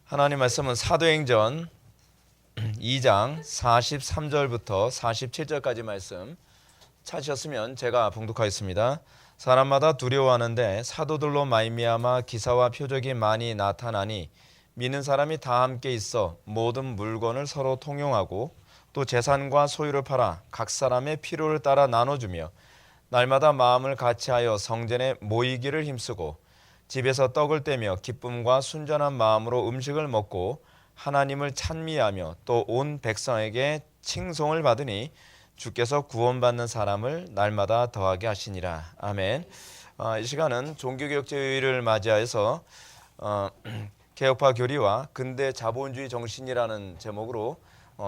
하나님 말씀은 사도행전 2장 43절부터 47절까지 말씀 찾으셨으면 제가 봉독하겠습니다. 사람마다 두려워하는데 사도들로 말미암아 기사와 표적이 많이 나타나니 믿는 사람이 다 함께 있어 모든 물건을 서로 통용하고 또 재산과 소유를 팔아 각 사람의 필요를 따라 나눠주며 날마다 마음을 같이하여 성전에 모이기를 힘쓰고 집에서 떡을 떼며 기쁨과 순전한 마음으로 음식을 먹고 하나님을 찬미하며 또 온 백성에게 칭송을 받으니 주께서 구원받는 사람을 날마다 더하게 하시니라. 아멘. 이 시간은 종교개혁주의를 맞이하여서 개혁파 교리와 근대 자본주의 정신이라는 제목으로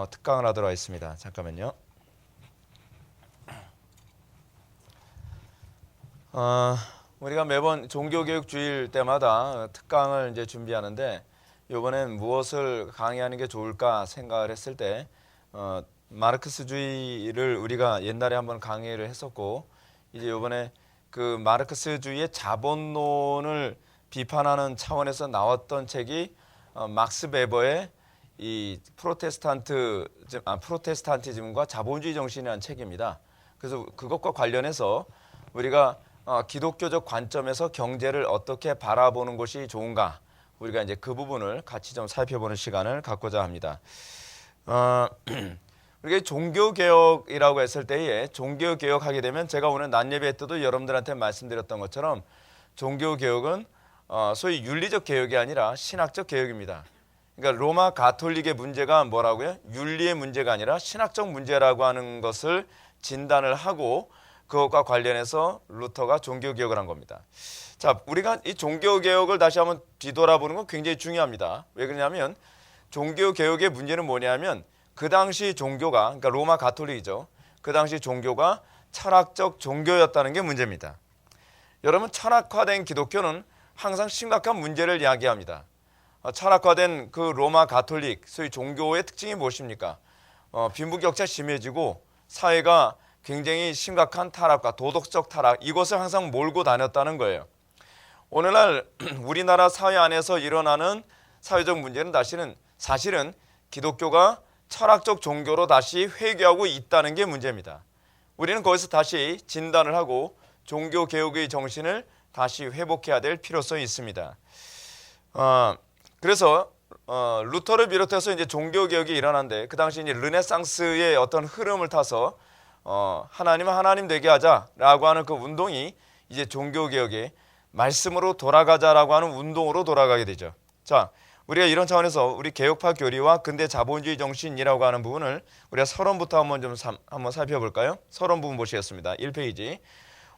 특강을 하도록 하겠습니다. 잠깐만요. 우리가 매번 종교개혁주일 때마다 특강을 이제 준비하는데 이번엔 무엇을 강의하는 게 좋을까 생각을 했을 때 마르크스주의를 우리가 옛날에 한번 강의를 했었고 이제 이번에 그 마르크스주의의 자본론을 비판하는 차원에서 나왔던 책이 막스 베버의 이 프로테스탄티즘과 자본주의 정신이라는 책입니다. 그래서 그것과 관련해서 우리가 기독교적 관점에서 경제를 어떻게 바라보는 것이 좋은가, 우리가 이제 그 부분을 같이 좀 살펴보는 시간을 갖고자 합니다. 우리가 종교개혁이라고 했을 때에 종교개혁하게 되면 제가 오늘 낮 예배 때도 여러분들한테 말씀드렸던 것처럼 종교개혁은 소위 윤리적 개혁이 아니라 신학적 개혁입니다. 그러니까 로마 가톨릭의 문제가 뭐라고요? 윤리의 문제가 아니라 신학적 문제라고 하는 것을 진단을 하고 그것과 관련해서 루터가 종교개혁을 한 겁니다. 자, 우리가 이 종교개혁을 다시 한번 뒤돌아보는 건 굉장히 중요합니다. 왜 그러냐면 종교개혁의 문제는 뭐냐면 그 당시 종교가, 그러니까 로마 가톨릭이죠. 그 당시 종교가 철학적 종교였다는 게 문제입니다. 여러분, 철학화된 기독교는 항상 심각한 문제를 이야기합니다. 철학화된 그 로마 가톨릭, 소위 종교의 특징이 무엇입니까? 빈부격차 심해지고 사회가 굉장히 심각한 타락과 도덕적 타락, 이것을 항상 몰고 다녔다는 거예요. 오늘날 우리나라 사회 안에서 일어나는 사회적 문제는 사실은 기독교가 철학적 종교로 다시 회귀하고 있다는 게 문제입니다. 우리는 거기서 다시 진단을 하고 종교개혁의 정신을 다시 회복해야 될 필요성이 있습니다. 그래서 루터를 비롯해서 이제 종교개혁이 일어났는데 그 당시 이제 르네상스의 어떤 흐름을 타서 하나님은 하나님 되게 하자라고 하는 그 운동이 이제 종교개혁의 말씀으로 돌아가자라고 하는 운동으로 돌아가게 되죠. 자, 우리가 이런 차원에서 우리 개혁파 교리와 근대 자본주의 정신이라고 하는 부분을 우리가 서론부터 한번 살펴볼까요? 서론 부분 보시겠습니다. 1페이지.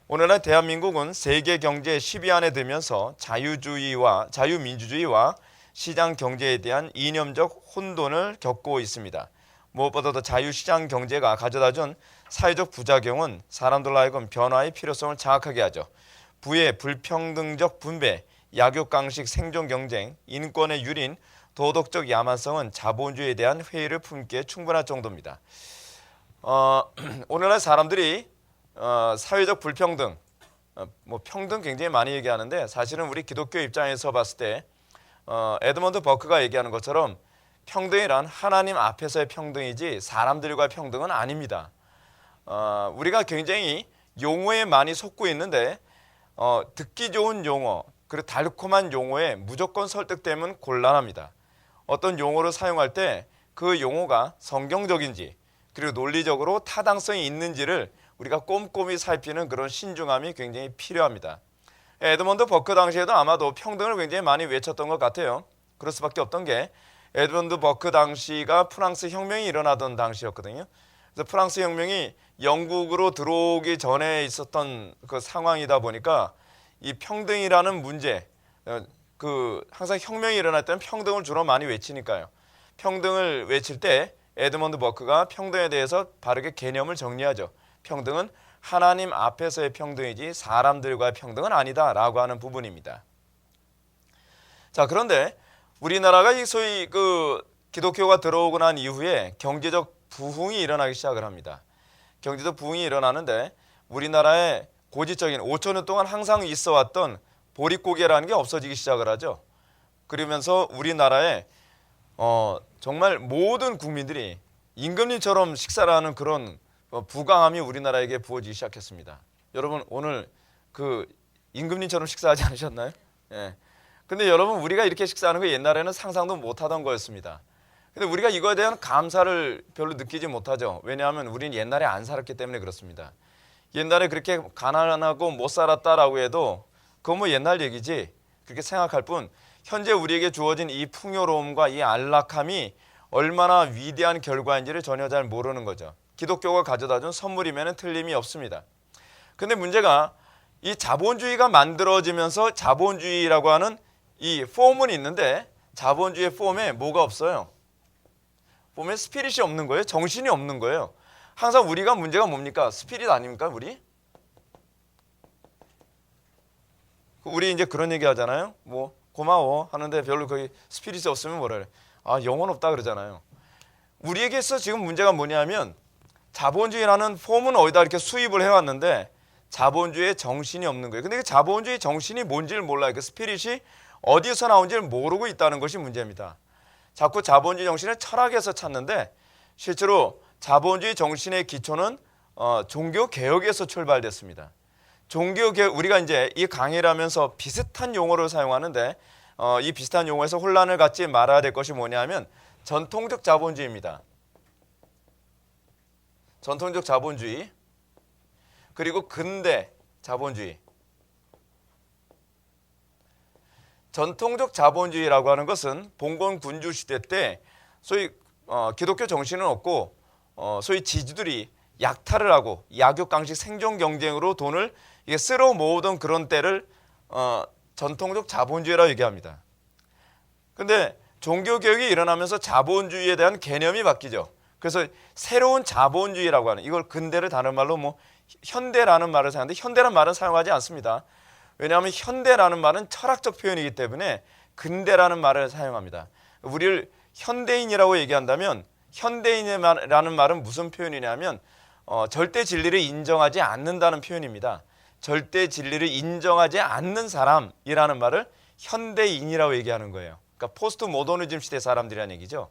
오늘날 대한민국은 세계 경제 10위 안에 들면서 자유민주주의와 시장 경제에 대한 이념적 혼돈을 겪고 있습니다. 무엇보다도 자유시장 경제가 가져다준 사회적 부작용은 사람들로 하여금 변화의 필요성을 자각하게 하죠. 부의 불평등적 분배, 약육강식 생존 경쟁, 인권의 유린, 도덕적 야만성은 자본주의에 대한 회의를 품기에 충분할 정도입니다. 오늘날 사람들이 사회적 불평등, 평등 굉장히 많이 얘기하는데 사실은 우리 기독교 입장에서 봤을 때 에드먼드 버크가 얘기하는 것처럼 평등이란 하나님 앞에서의 평등이지 사람들과의 평등은 아닙니다. 우리가 굉장히 용어에 많이 속고 있는데 듣기 좋은 용어 그리고 달콤한 용어에 무조건 설득되면 곤란합니다. 어떤 용어를 사용할 때 그 용어가 성경적인지 그리고 논리적으로 타당성이 있는지를 우리가 꼼꼼히 살피는 그런 신중함이 굉장히 필요합니다. 에드먼드 버크 당시에도 아마도 평등을 굉장히 많이 외쳤던 것 같아요. 그럴 수밖에 없던 게 에드먼드 버크 당시가 프랑스 혁명이 일어나던 당시였거든요. 그래서 프랑스 혁명이 영국으로 들어오기 전에 있었던 그 상황이다 보니까 이 평등이라는 문제, 항상 혁명이 일어날 때는 평등을 주로 많이 외치니까요. 평등을 외칠 때 에드먼드 버크가 평등에 대해서 바르게 개념을 정리하죠. 평등은 하나님 앞에서의 평등이지 사람들과의 평등은 아니다라고 하는 부분입니다. 자, 그런데 우리나라가 이 소위 그 기독교가 들어오고 난 이후에 경제적 부흥이 일어나기 시작을 합니다. 경제적 부흥이 일어나는데 우리나라의 고지적인 5천 년 동안 항상 있어왔던 보릿고개라는 게 없어지기 시작을 하죠. 그러면서 우리나라에 정말 모든 국민들이 임금님처럼 식사를 하는 그런 부강함이 우리나라에게 부어지기 시작했습니다. 여러분 오늘 그 임금님처럼 식사하지 않으셨나요? 예. 근데 여러분 우리가 이렇게 식사하는 거 옛날에는 상상도 못하던 거였습니다. 근데 우리가 이거에 대한 감사를 별로 느끼지 못하죠. 왜냐하면 우리는 옛날에 안 살았기 때문에 그렇습니다. 옛날에 그렇게 가난하고 못 살았다라고 해도 그건 뭐 옛날 얘기지. 그렇게 생각할 뿐 현재 우리에게 주어진 이 풍요로움과 이 안락함이 얼마나 위대한 결과인지를 전혀 잘 모르는 거죠. 기독교가 가져다 준 선물이면 틀림이 없습니다. 근데 문제가 이 자본주의가 만들어지면서 자본주의라고 하는 이 폼은 있는데 자본주의의 폼에 뭐가 없어요? 폼에 스피릿이 없는 거예요. 정신이 없는 거예요. 항상 우리가 문제가 뭡니까? 스피릿 아닙니까? 우리 이제 그런 얘기 하잖아요. 뭐 고마워 하는데 별로 거기 스피릿이 없으면 뭐라 그래? 아 영혼 없다 그러잖아요. 우리에게서 지금 문제가 뭐냐면 자본주의라는 폼은 어디다 이렇게 수입을 해왔는데 자본주의의 정신이 없는 거예요. 근데 그 자본주의 정신이 뭔지를 몰라요. 그 스피릿이 어디서 나온지를 모르고 있다는 것이 문제입니다. 자꾸 자본주의 정신을 철학에서 찾는데 실제로 자본주의 정신의 기초는 종교 개혁에서 출발됐습니다. 종교 개혁 우리가 이제 이 강의를 하면서 비슷한 용어를 사용하는데 이 비슷한 용어에서 혼란을 갖지 말아야 될 것이 뭐냐면 전통적 자본주의입니다. 전통적 자본주의 그리고 근대 자본주의. 전통적 자본주의라고 하는 것은 봉건 군주 시대 때 소위 기독교 정신은 없고 소위 지주들이 약탈을 하고 약육강식 생존 경쟁으로 돈을 이게 쓸어 모으던 그런 때를 전통적 자본주의라고 얘기합니다. 근데 종교개혁이 일어나면서 자본주의에 대한 개념이 바뀌죠. 그래서 새로운 자본주의라고 하는 이걸 근대를 다른 말로 뭐 현대라는 말을 사용하는데 현대라는 말은 사용하지 않습니다. 왜냐하면 현대라는 말은 철학적 표현이기 때문에 근대라는 말을 사용합니다. 우리를 현대인이라고 얘기한다면 현대인이라는 말은 무슨 표현이냐면 절대 진리를 인정하지 않는다는 표현입니다. 절대 진리를 인정하지 않는 사람이라는 말을 현대인이라고 얘기하는 거예요. 그러니까 포스트 모더니즘 시대 사람들이라는 얘기죠.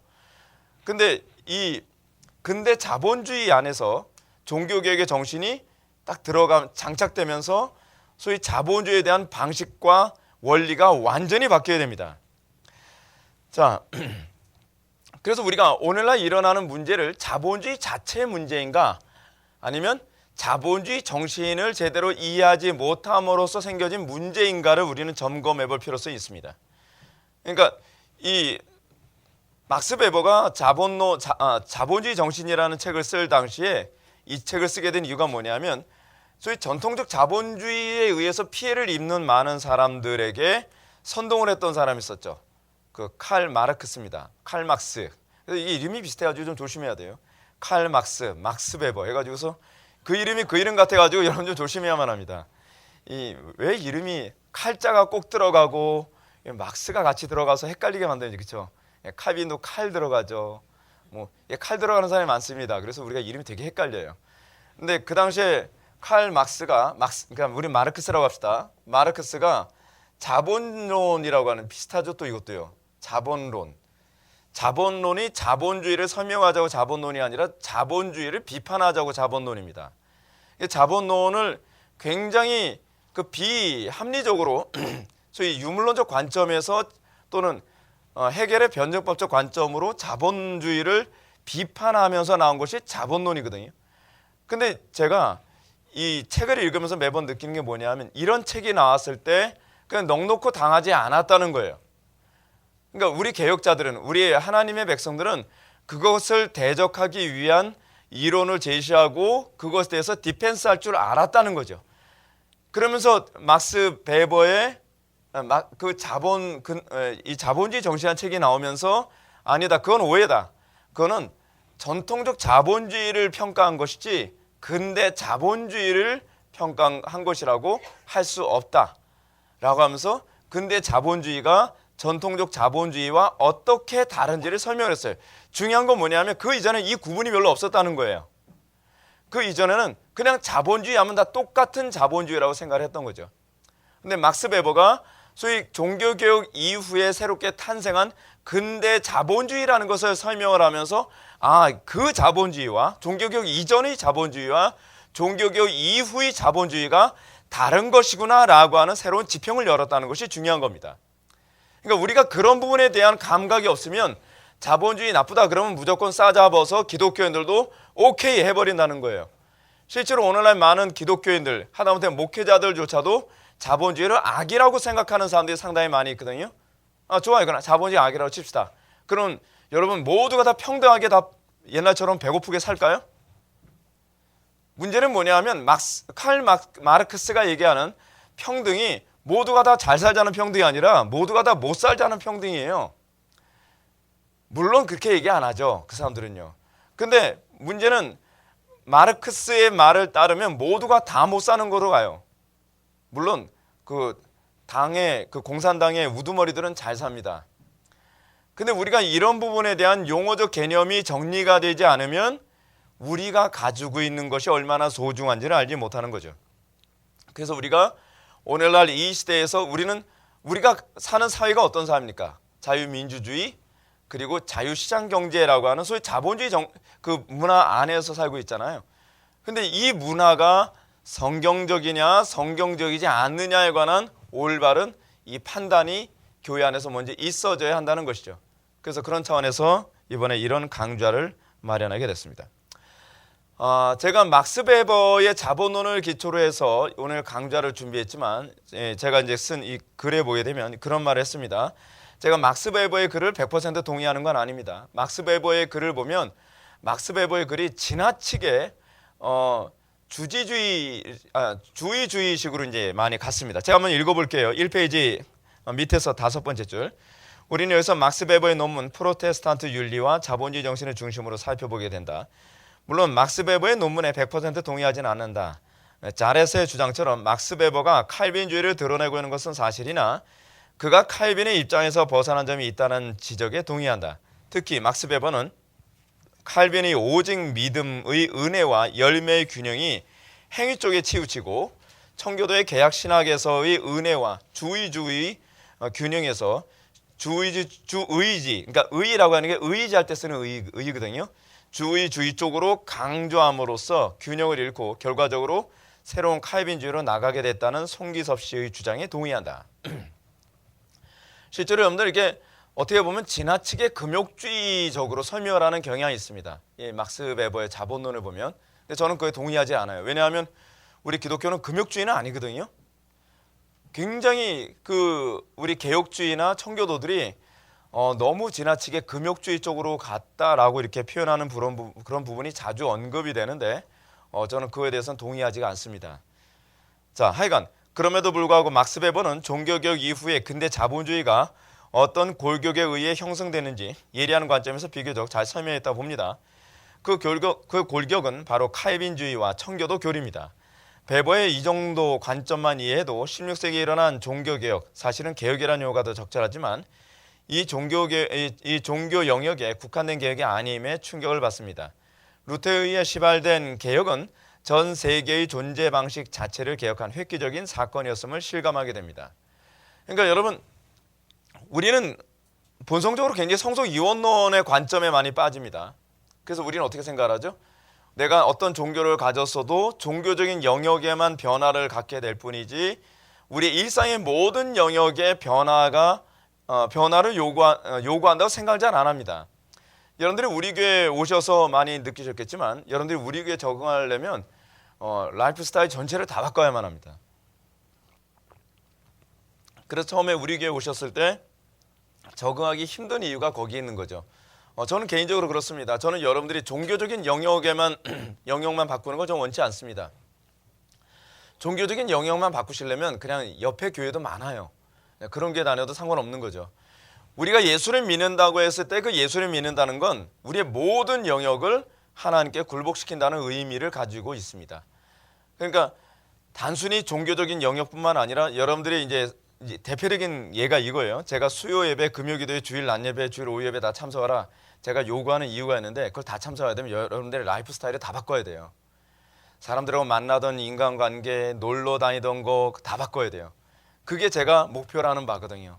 근데 이 근대 자본주의 안에서 종교개혁의 정신이 딱 장착되면서 소위 자본주의에 대한 방식과 원리가 완전히 바뀌어야 됩니다. 자, 그래서 우리가 오늘날 일어나는 문제를 자본주의 자체의 문제인가 아니면 자본주의 정신을 제대로 이해하지 못함으로써 생겨진 문제인가를 우리는 점검해 볼 필요성이 있습니다. 그러니까 이 막스 베버가 자본주의 정신이라는 책을 쓸 당시에 이 책을 쓰게 된 이유가 뭐냐면 소위 전통적 자본주의에 의해서 피해를 입는 많은 사람들에게 선동을 했던 사람이 있었죠. 그 칼 마르크스입니다. 칼 막스. 그래서 이게 이름이 비슷해가지고 좀 조심해야 돼요. 칼 막스, 막스 베버 해가지고서 그 이름이 그 이름 같아가지고 여러분 좀 조심해야만 합니다. 왜 이름이 칼자가 꼭 들어가고 막스가 같이 들어가서 헷갈리게 만드는지 그렇죠? 칼빈도 칼 들어가죠. 칼 들어가는 사람이 많습니다. 그래서 우리가 이름이 되게 헷갈려요. 근데 그 당시에 그러니까 우리 마르크스라고 합시다. 마르크스가 자본론이라고 하는 비슷하죠. 또 이것도요. 자본론이 자본주의를 설명하자고 자본론이 아니라 자본주의를 비판하자고 자본론입니다. 자본론을 굉장히 그 비합리적으로 소위 유물론적 관점에서 또는 해겔의 변증법적 관점으로 자본주의를 비판하면서 나온 것이 자본론이거든요. 근데 제가 이 책을 읽으면서 매번 느끼는 게 뭐냐면 이런 책이 나왔을 때 그냥 넋놓고 당하지 않았다는 거예요. 그러니까 우리 개혁자들은 우리 하나님의 백성들은 그것을 대적하기 위한 이론을 제시하고 그것에 대해서 디펜스할 줄 알았다는 거죠. 그러면서 막스 베버의 이 자본주의 정신이라는 책이 나오면서 아니다, 그건 오해다. 그거는 전통적 자본주의를 평가한 것이지 근대 자본주의를 평가한 것이라고 할 수 없다라고 하면서 근대 자본주의가 전통적 자본주의와 어떻게 다른지를 설명했어요. 중요한 건 뭐냐면 그 이전에 이 구분이 별로 없었다는 거예요. 그 이전에는 그냥 자본주의 하면 다 똑같은 자본주의라고 생각을 했던 거죠. 근데 막스 베버가 소위 종교개혁 이후에 새롭게 탄생한 근대 자본주의라는 것을 설명을 하면서 그 자본주의와 종교개혁 이전의 자본주의와 종교개혁 이후의 자본주의가 다른 것이구나 라고 하는 새로운 지평을 열었다는 것이 중요한 겁니다. 그러니까 우리가 그런 부분에 대한 감각이 없으면 자본주의 나쁘다 그러면 무조건 싸잡아서 기독교인들도 오케이 해버린다는 거예요. 실제로 오늘날 많은 기독교인들, 하다못해 목회자들조차도 자본주의를 악이라고 생각하는 사람들이 상당히 많이 있거든요. 좋아요. 그러나 자본주의 악이라고 칩시다. 그럼 여러분 모두가 다 평등하게 다 옛날처럼 배고프게 살까요? 문제는 뭐냐 하면 칼 마르크스가 얘기하는 평등이 모두가 다 잘 살자는 평등이 아니라 모두가 다 못 살자는 평등이에요. 물론 그렇게 얘기 안 하죠. 그 사람들은요. 근데 문제는 마르크스의 말을 따르면 모두가 다 못 사는 거로 가요. 물론 그 공산당의 우두머리들은 잘 삽니다. 근데 우리가 이런 부분에 대한 용어적 개념이 정리가 되지 않으면 우리가 가지고 있는 것이 얼마나 소중한지를 알지 못하는 거죠. 그래서 우리가 오늘날 이 시대에서 우리가 사는 사회가 어떤 사회입니까? 자유민주주의 그리고 자유시장 경제라고 하는 소위 자본주의 그 문화 안에서 살고 있잖아요. 근데 이 문화가 성경적이냐 성경적이지 않느냐에 관한 올바른 이 판단이 교회 안에서 먼저 있어져야 한다는 것이죠. 그래서 그런 차원에서 이번에 이런 강좌를 마련하게 됐습니다. 제가 막스 베버의 자본론을 기초로 해서 오늘 강좌를 준비했지만 제가 이제 쓴 이 글에 보게 되면 그런 말을 했습니다. 제가 막스 베버의 글을 100% 동의하는 건 아닙니다. 막스 베버의 글을 보면 막스 베버의 글이 지나치게 주의주의식으로 이제 많이 갔습니다. 제가 한번 읽어볼게요. 1페이지 밑에서 5번째 줄. 우리는 여기서 막스 베버의 논문 프로테스탄트 윤리와 자본주의 정신을 중심으로 살펴보게 된다. 물론 막스 베버의 논문에 100% 동의하지는 않는다. 자렛의 주장처럼 막스 베버가 칼빈주의를 드러내고 있는 것은 사실이나 그가 칼빈의 입장에서 벗어난 점이 있다는 지적에 동의한다. 특히 막스 베버는 칼빈의 오직 믿음의 은혜와 열매의 균형이 행위 쪽에 치우치고 청교도의 개약 신학에서의 은혜와 주의주의 균형에서 주의지, 그러니까 의라고 하는 게 의지할 때 쓰는 의거든요. 주의주의 쪽으로 강조함으로써 균형을 잃고 결과적으로 새로운 칼빈주의로 나가게 됐다는 송기섭 씨의 주장에 동의한다. 실제로 여러분들 이게 어떻게 보면 지나치게 금욕주의적으로 설명을 하는 경향이 있습니다. 이 막스 베버의 자본론을 보면. 근데 저는 그에 동의하지 않아요. 왜냐하면 우리 기독교는 금욕주의는 아니거든요. 굉장히 우리 개혁주의나 청교도들이 너무 지나치게 금욕주의 쪽으로 갔다라고 이렇게 표현하는 그런 부분이 자주 언급이 되는데 저는 그에 대해서는 동의하지가 않습니다. 자, 하여간 그럼에도 불구하고 막스 베버는 종교개혁 이후에 근대 자본주의가 어떤 골격에 의해 형성되는지 예리한 관점에서 비교적 잘 설명했다 봅니다. 그 골격은 바로 칼빈주의와 청교도 교리입니다. 베버의 이 정도 관점만 이해해도 16세기에 일어난 종교개혁, 사실은 개혁이라는 용어가 더 적절하지만 이 종교 영역에 국한된 개혁이 아님에 충격을 받습니다. 루터에 의해 시발된 개혁은 전 세계의 존재 방식 자체를 개혁한 획기적인 사건이었음을 실감하게 됩니다. 그러니까 여러분, 우리는 본성적으로 굉장히 성속 이원론의 관점에 많이 빠집니다. 그래서 우리는 어떻게 생각하죠? 내가 어떤 종교를 가졌어도 종교적인 영역에만 변화를 갖게 될 뿐이지 우리 일상의 모든 영역에 변화를 요구한다고 생각을 잘 안 합니다. 여러분들이 우리 교회에 오셔서 많이 느끼셨겠지만 여러분들이 우리 교회에 적응하려면 라이프 스타일 전체를 다 바꿔야만 합니다. 그래서 처음에 우리 교회에 오셨을 때 적응하기 힘든 이유가 거기에 있는 거죠. 저는 개인적으로 그렇습니다. 저는 여러분들이 종교적인 영역만 바꾸는 걸 좀 원치 않습니다. 종교적인 영역만 바꾸시려면 그냥 옆에 교회도 많아요. 그런 게 다녀도 상관없는 거죠. 우리가 예수를 믿는다고 했을 때 그 예수를 믿는다는 건 우리의 모든 영역을 하나님께 굴복시킨다는 의미를 가지고 있습니다. 그러니까 단순히 종교적인 영역뿐만 아니라 여러분들이 이제 대표적인 예가 이거예요. 제가 수요 예배, 금요 기도회, 주일 낮 예배, 주일 오후 예배 다 참석하라. 제가 요구하는 이유가 있는데 그걸 다 참석해야 되면 여러분들의 라이프 스타일을 다 바꿔야 돼요. 사람들하고 만나던 인간관계, 놀러 다니던 거 다 바꿔야 돼요. 그게 제가 목표라는 바거든요.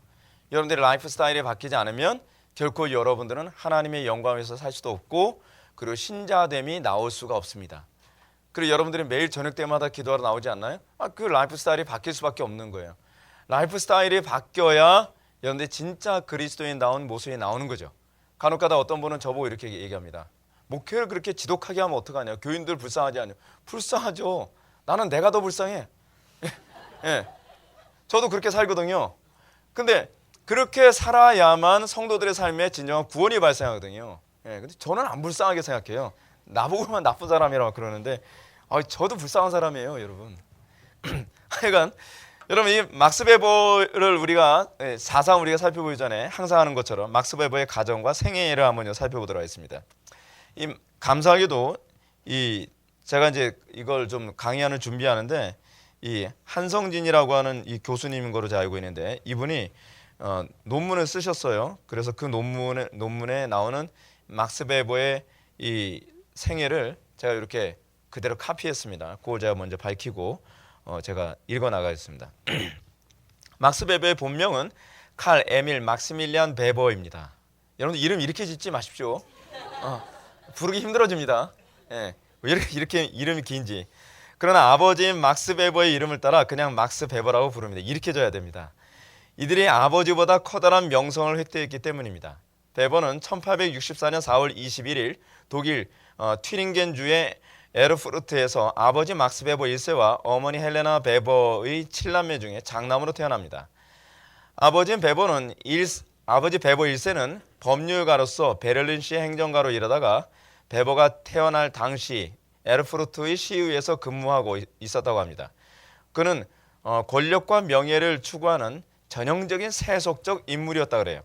여러분들의 라이프 스타일이 바뀌지 않으면 결코 여러분들은 하나님의 영광에서 살 수도 없고 그리고 신자됨이 나올 수가 없습니다. 그리고 여러분들이 매일 저녁 때마다 기도하러 나오지 않나요? 그 라이프 스타일이 바뀔 수밖에 없는 거예요. 라이프 스타일이 바뀌어야 여러분들이 진짜 그리스도인다운 모습이 나오는 거죠. 간혹가다 어떤 분은 저보고 이렇게 얘기합니다. 목회를 그렇게 지독하게 하면 어떡하냐? 교인들 불쌍하지 않냐? 불쌍하죠. 나는 내가 더 불쌍해. 예, 저도 그렇게 살거든요. 근데 그렇게 살아야만 성도들의 삶에 진정한 구원이 발생하거든요. 예, 근데 저는 안 불쌍하게 생각해요. 나보고만 나쁜 사람이라고 그러는데 저도 불쌍한 사람이에요, 여러분. 하여간 여러분 이 막스 베버를 우리가 사상 우리가 살펴보기 전에 항상 하는 것처럼 막스 베버의 가정과 생애를 한번 살펴보도록 하겠습니다. 이 감사하게도 이 제가 이제 이걸 좀 강의하는 준비하는데 이 한성진이라고 하는 이 교수님인 거로 제가 알고 있는데 이분이 논문을 쓰셨어요. 그래서 그 논문에 나오는 막스 베버의 이 생애를 제가 이렇게 그대로 카피했습니다. 그걸 제가 먼저 밝히고 제가 읽어 나가겠습니다. 막스 베버의 본명은 칼 에밀 막시밀리안 베버입니다. 여러분 이름 이렇게 짓지 마십시오. 부르기 힘들어집니다. 예, 왜 이렇게 이름이 긴지. 그러나 아버지인 막스 베버의 이름을 따라 그냥 막스 베버라고 부릅니다. 이렇게 져야 됩니다. 이들이 아버지보다 커다란 명성을 획득했기 때문입니다. 베버는 1864년 4월 21일 독일 튜링겐주의 에르푸르트에서 아버지 막스 베버 1세와 어머니 헬레나 베버의 7남매 중에 장남으로 태어납니다. 아버지 베버 1세는 법률가로서 베를린시 행정가로 일하다가 베버가 태어날 당시 에르푸르트의 시의회에서 근무하고 있었다고 합니다. 그는 권력과 명예를 추구하는 전형적인 세속적 인물이었다 그래요.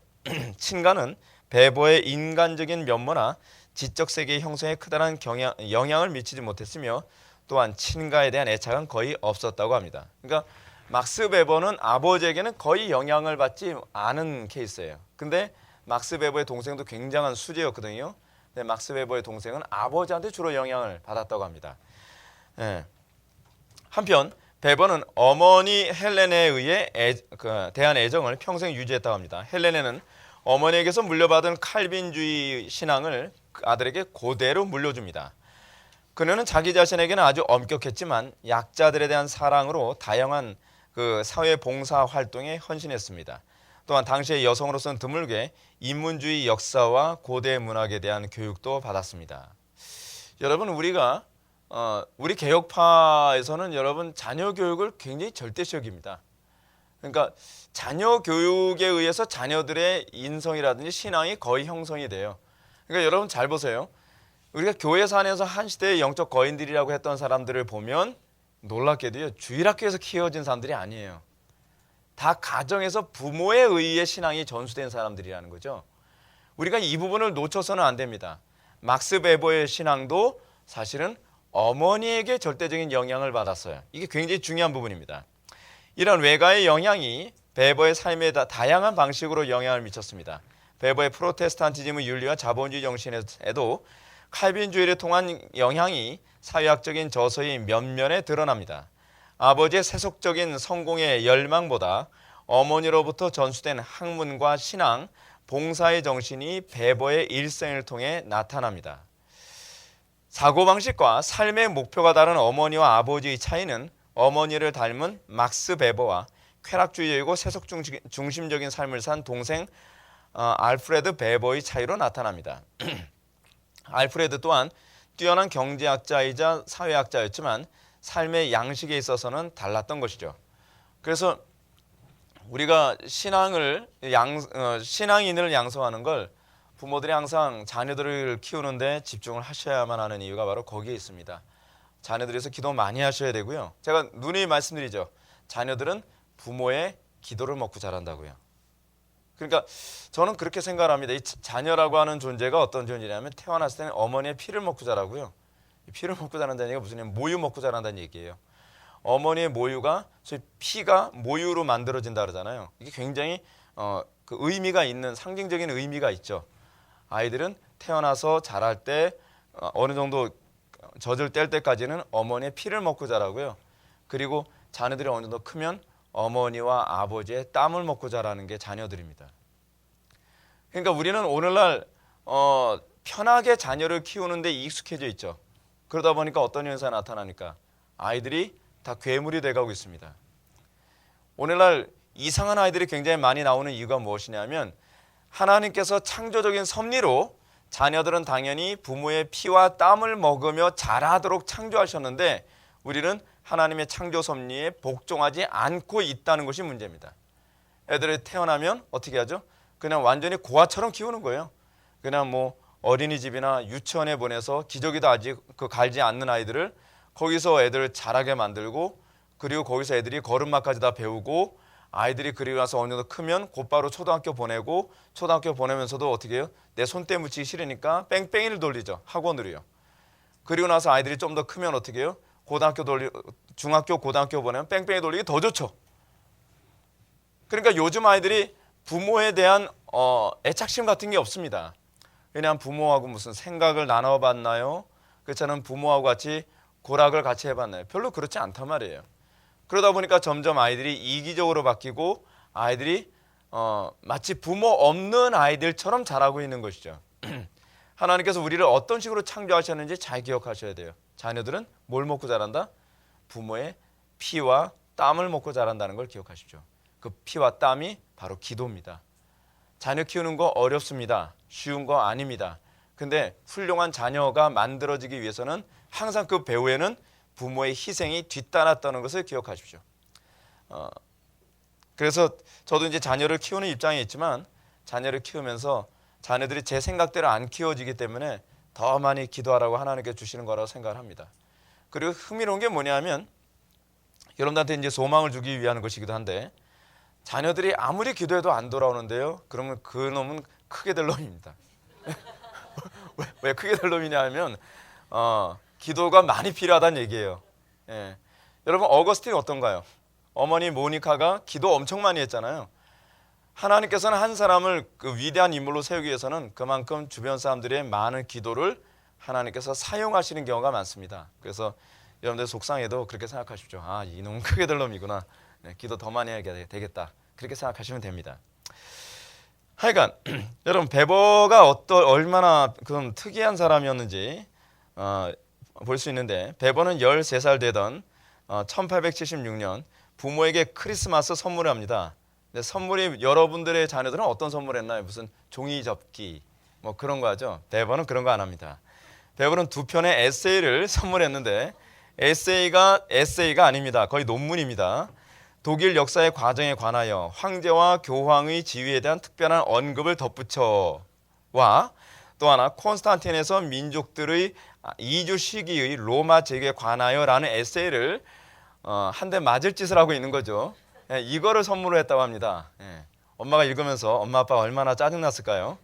친가는 베버의 인간적인 면모나 지적 세계의 형성에 크다란 영향을 미치지 못했으며 또한 친가에 대한 애착은 거의 없었다고 합니다. 그러니까 막스 베버는 아버지에게는 거의 영향을 받지 않은 케이스예요. 근데 막스 베버의 동생도 굉장한 수재였거든요. 근데 막스 베버의 동생은 아버지한테 주로 영향을 받았다고 합니다. 예. 한편 베버는 어머니 헬레네에 의해 대한 애정을 평생 유지했다고 합니다. 헬레네는 어머니에게서 물려받은 칼빈주의 신앙을 아들에게 그대로 물려줍니다. 그녀는 자기 자신에게는 아주 엄격했지만 약자들에 대한 사랑으로 다양한 사회 봉사 활동에 헌신했습니다. 또한 당시의 여성으로서는 드물게 인문주의 역사와 고대 문학에 대한 교육도 받았습니다. 여러분 우리가 우리 개혁파에서는 여러분 자녀 교육을 굉장히 절대시합니다. 그러니까 자녀 교육에 의해서 자녀들의 인성이라든지 신앙이 거의 형성이 돼요. 그러니까 여러분 잘 보세요. 우리가 교회에서 안에서 한 시대의 영적 거인들이라고 했던 사람들을 보면 놀랍게도요. 주일학교에서 키워진 사람들이 아니에요. 다 가정에서 부모에 의해 신앙이 전수된 사람들이라는 거죠. 우리가 이 부분을 놓쳐서는 안 됩니다. 막스 베버의 신앙도 사실은 어머니에게 절대적인 영향을 받았어요. 이게 굉장히 중요한 부분입니다. 이런 외가의 영향이 베버의 삶에 다양한 방식으로 영향을 미쳤습니다. 베버의 프로테스탄티즘의 윤리와 자본주의 정신에도 칼빈주의를 통한 영향이 사회학적인 저서의 면면에 드러납니다. 아버지의 세속적인 성공의 열망보다 어머니로부터 전수된 학문과 신앙, 봉사의 정신이 베버의 일생을 통해 나타납니다. 사고방식과 삶의 목표가 다른 어머니와 아버지의 차이는 어머니를 닮은 막스 베버와 쾌락주의이고 세속 중심적인 삶을 산 동생 알프레드 베버의 차이로 나타납니다. 알프레드 또한 뛰어난 경제학자이자 사회학자였지만 삶의 양식에 있어서는 달랐던 것이죠. 그래서 우리가 신앙인을 양성하는 걸 부모들이 항상 자녀들을 키우는데 집중을 하셔야만 하는 이유가 바로 거기에 있습니다. 자녀들에서 기도 많이 하셔야 되고요. 제가 누누이 말씀드리죠. 자녀들은 부모의 기도를 먹고 자란다고요. 그러니까 저는 그렇게 생각을 합니다. 이 자녀라고 하는 존재가 어떤 존재냐면 태어났을 때는 어머니의 피를 먹고 자라고요. 피를 먹고 자란다는 얘기가 무슨 모유 먹고 자란다는 얘기예요. 어머니의 모유가 소위 피가 모유로 만들어진다 그러잖아요. 이게 굉장히 그 의미가 있는 상징적인 의미가 있죠. 아이들은 태어나서 자랄 때 어느 정도 젖을 뗄 때까지는 어머니의 피를 먹고 자라고요. 그리고 자녀들이 어느 정도 크면 어머니와 아버지의 땀을 먹고 자라는 게 자녀들입니다. 그러니까 우리는 오늘날 편하게 자녀를 키우는데 익숙해져 있죠. 그러다 보니까 어떤 현상이 나타나니까 아이들이 다 괴물이 돼가고 있습니다. 오늘날 이상한 아이들이 굉장히 많이 나오는 이유가 무엇이냐면 하나님께서 창조적인 섭리로 자녀들은 당연히 부모의 피와 땀을 먹으며 자라도록 창조하셨는데 우리는 하나님의 창조 섭리에 복종하지 않고 있다는 것이 문제입니다. 애들이 태어나면 어떻게 하죠? 그냥 완전히 고아처럼 키우는 거예요. 그냥 뭐 어린이집이나 유치원에 보내서 기저귀도 아직 갈지 않는 아이들을 거기서 애들을 자라게 만들고 그리고 거기서 애들이 걸음마까지 다 배우고 아이들이 그리고 나서 어느 정도 크면 곧바로 초등학교 보내고 초등학교 보내면서도 어떻게 해요? 내 손때 묻히기 싫으니까 뺑뺑이를 돌리죠. 학원으로요. 그리고 나서 아이들이 좀 더 크면 어떻게 해요? 중학교, 고등학교 보내면 뺑뺑이 돌리기 더 좋죠. 그러니까 요즘 아이들이 부모에 대한 애착심 같은 게 없습니다. 그냥 부모하고 무슨 생각을 나눠봤나요? 그렇잖아요. 부모하고 같이 고락을 같이 해봤나요? 별로 그렇지 않단 말이에요. 그러다 보니까 점점 아이들이 이기적으로 바뀌고 아이들이 마치 부모 없는 아이들처럼 자라고 있는 것이죠. 하나님께서 우리를 어떤 식으로 창조하셨는지 잘 기억하셔야 돼요. 자녀들은 뭘 먹고 자란다? 부모의 피와 땀을 먹고 자란다는 걸 기억하십시오. 그 피와 땀이 바로 기도입니다. 자녀 키우는 거 어렵습니다. 쉬운 거 아닙니다. 근데 훌륭한 자녀가 만들어지기 위해서는 항상 그 배후에는 부모의 희생이 뒤따랐다는 것을 기억하십시오. 그래서 저도 이제 자녀를 키우는 입장에 있지만 자녀를 키우면서 자녀들이 제 생각대로 안 키워지기 때문에 더 많이 기도하라고 하나님께 주시는 거라고 생각을 합니다. 그리고 흥미로운 게 뭐냐면 여러분들한테 이제 소망을 주기 위한 것이기도 한데 자녀들이 아무리 기도해도 안 돌아오는데요. 그러면 그 놈은 크게 될 놈입니다. 왜 크게 될 놈이냐 하면 기도가 많이 필요하다는 얘기예요. 예. 여러분 어거스틴이 어떤가요? 어머니 모니카가 기도 엄청 많이 했잖아요. 하나님께서는 한 사람을 그 위대한 인물로 세우기 위해서는 그만큼 주변 사람들의 많은 기도를 하나님께서 사용하시는 경우가 많습니다. 그래서 여러분들 속상해도 그렇게 생각하십시오. 아, 이놈은 크게 될 놈이구나. 네, 기도 더 많이 해야 되겠다. 그렇게 생각하시면 됩니다. 하여간 여러분 베버가 얼마나 그런 특이한 사람이었는지 볼 수 있는데 베버는 13살 되던 1876년 부모에게 크리스마스 선물을 합니다. 근데 선물이 여러분들의 자녀들은 어떤 선물을 했나요? 무슨 종이 접기 뭐 그런 거 하죠. 베버는 그런 거 안 합니다. 베버는 2편의 에세이를 선물했는데 에세이가 아닙니다. 거의 논문입니다. 독일 역사의 과정에 관하여 황제와 교황의 지위에 대한 특별한 언급을 덧붙여와 또 하나 콘스탄틴에서 민족들의 이주 시기의 로마 제국에 관하여라는 에세이를 한 대 맞을 짓을 하고 있는 거죠. 예, 이거를 선물을 했다고 합니다. 예, 엄마가 읽으면서 엄마 아빠가 얼마나 짜증났을까요?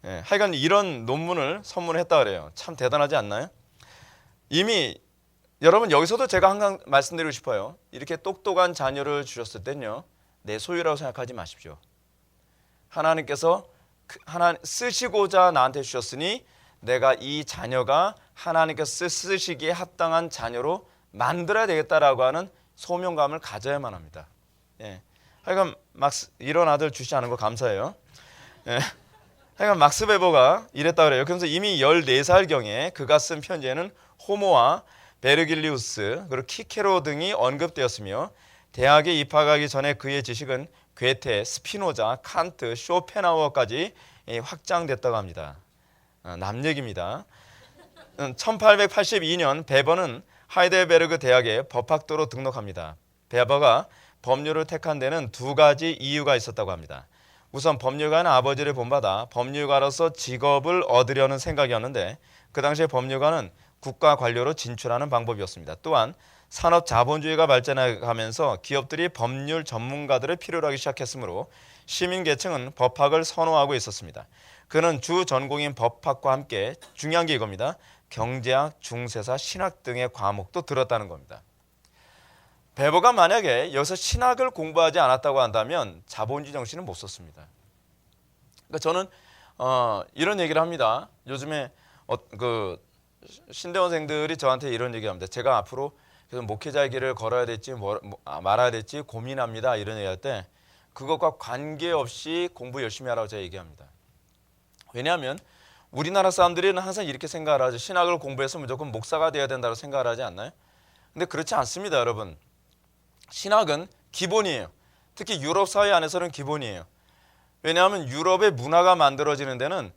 예, 하여간 이런 논문을 선물했다 그래요. 참 대단하지 않나요? 이미 여러분 여기서도 제가 항상 말씀드리고 싶어요. 이렇게 똑똑한 자녀를 주셨을 땐요. 내 소유라고 생각하지 마십시오. 하나님께서 쓰시고자 나한테 주셨으니 내가 이 자녀가 하나님께서 쓰시기에 합당한 자녀로 만들어야 되겠다라고 하는 소명감을 가져야만 합니다. 예. 하여간 이런 아들 주시지 않은 거 감사해요. 예. 하여간 막스 베버가 이랬다 그래요. 그래서 이미 14살경에 그가 쓴 편지에는 호모와 베르길리우스 그리고 키케로 등이 언급되었으며 대학에 입학하기 전에 그의 지식은 괴테, 스피노자, 칸트, 쇼펜하우어까지 확장됐다고 합니다. 남 얘기입니다. 1882년 베버는 하이델베르그 대학에 법학도로 등록합니다. 베버가 법률을 택한 데는 2가지 이유가 있었다고 합니다. 우선 법률가는 아버지를 본받아 법률가로서 직업을 얻으려는 생각이었는데 그 당시에 법률가는 국가 관료로 진출하는 방법이었습니다. 또한 산업 자본주의가 발전해가면서 기업들이 법률 전문가들을 필요로 하기 시작했으므로 시민 계층은 법학을 선호하고 있었습니다. 그는 주 전공인 법학과 함께 중요한 게 이겁니다. 경제학, 중세사, 신학 등의 과목도 들었다는 겁니다. 베버가 만약에 여기서 신학을 공부하지 않았다고 한다면 자본주의 정신은 못 썼습니다. 그러니까 저는 이런 얘기를 합니다. 요즘에 신대원생들이 저한테 이런 얘기합니다. 제가 앞으로 그래서 목회자의 길을 걸어야 될지 말아야 될지 고민합니다. 이런 얘기할 때 그것과 관계없이 공부 열심히 하라고 제가 얘기합니다. 왜냐하면 우리나라 사람들은 항상 이렇게 생각을 하죠. 신학을 공부해서 무조건 목사가 되어야 된다고 생각을 하지 않나요? 근데 그렇지 않습니다, 여러분. 신학은 기본이에요. 특히 유럽 사회 안에서는 기본이에요. 왜냐하면 유럽의 문화가 만들어지는 데는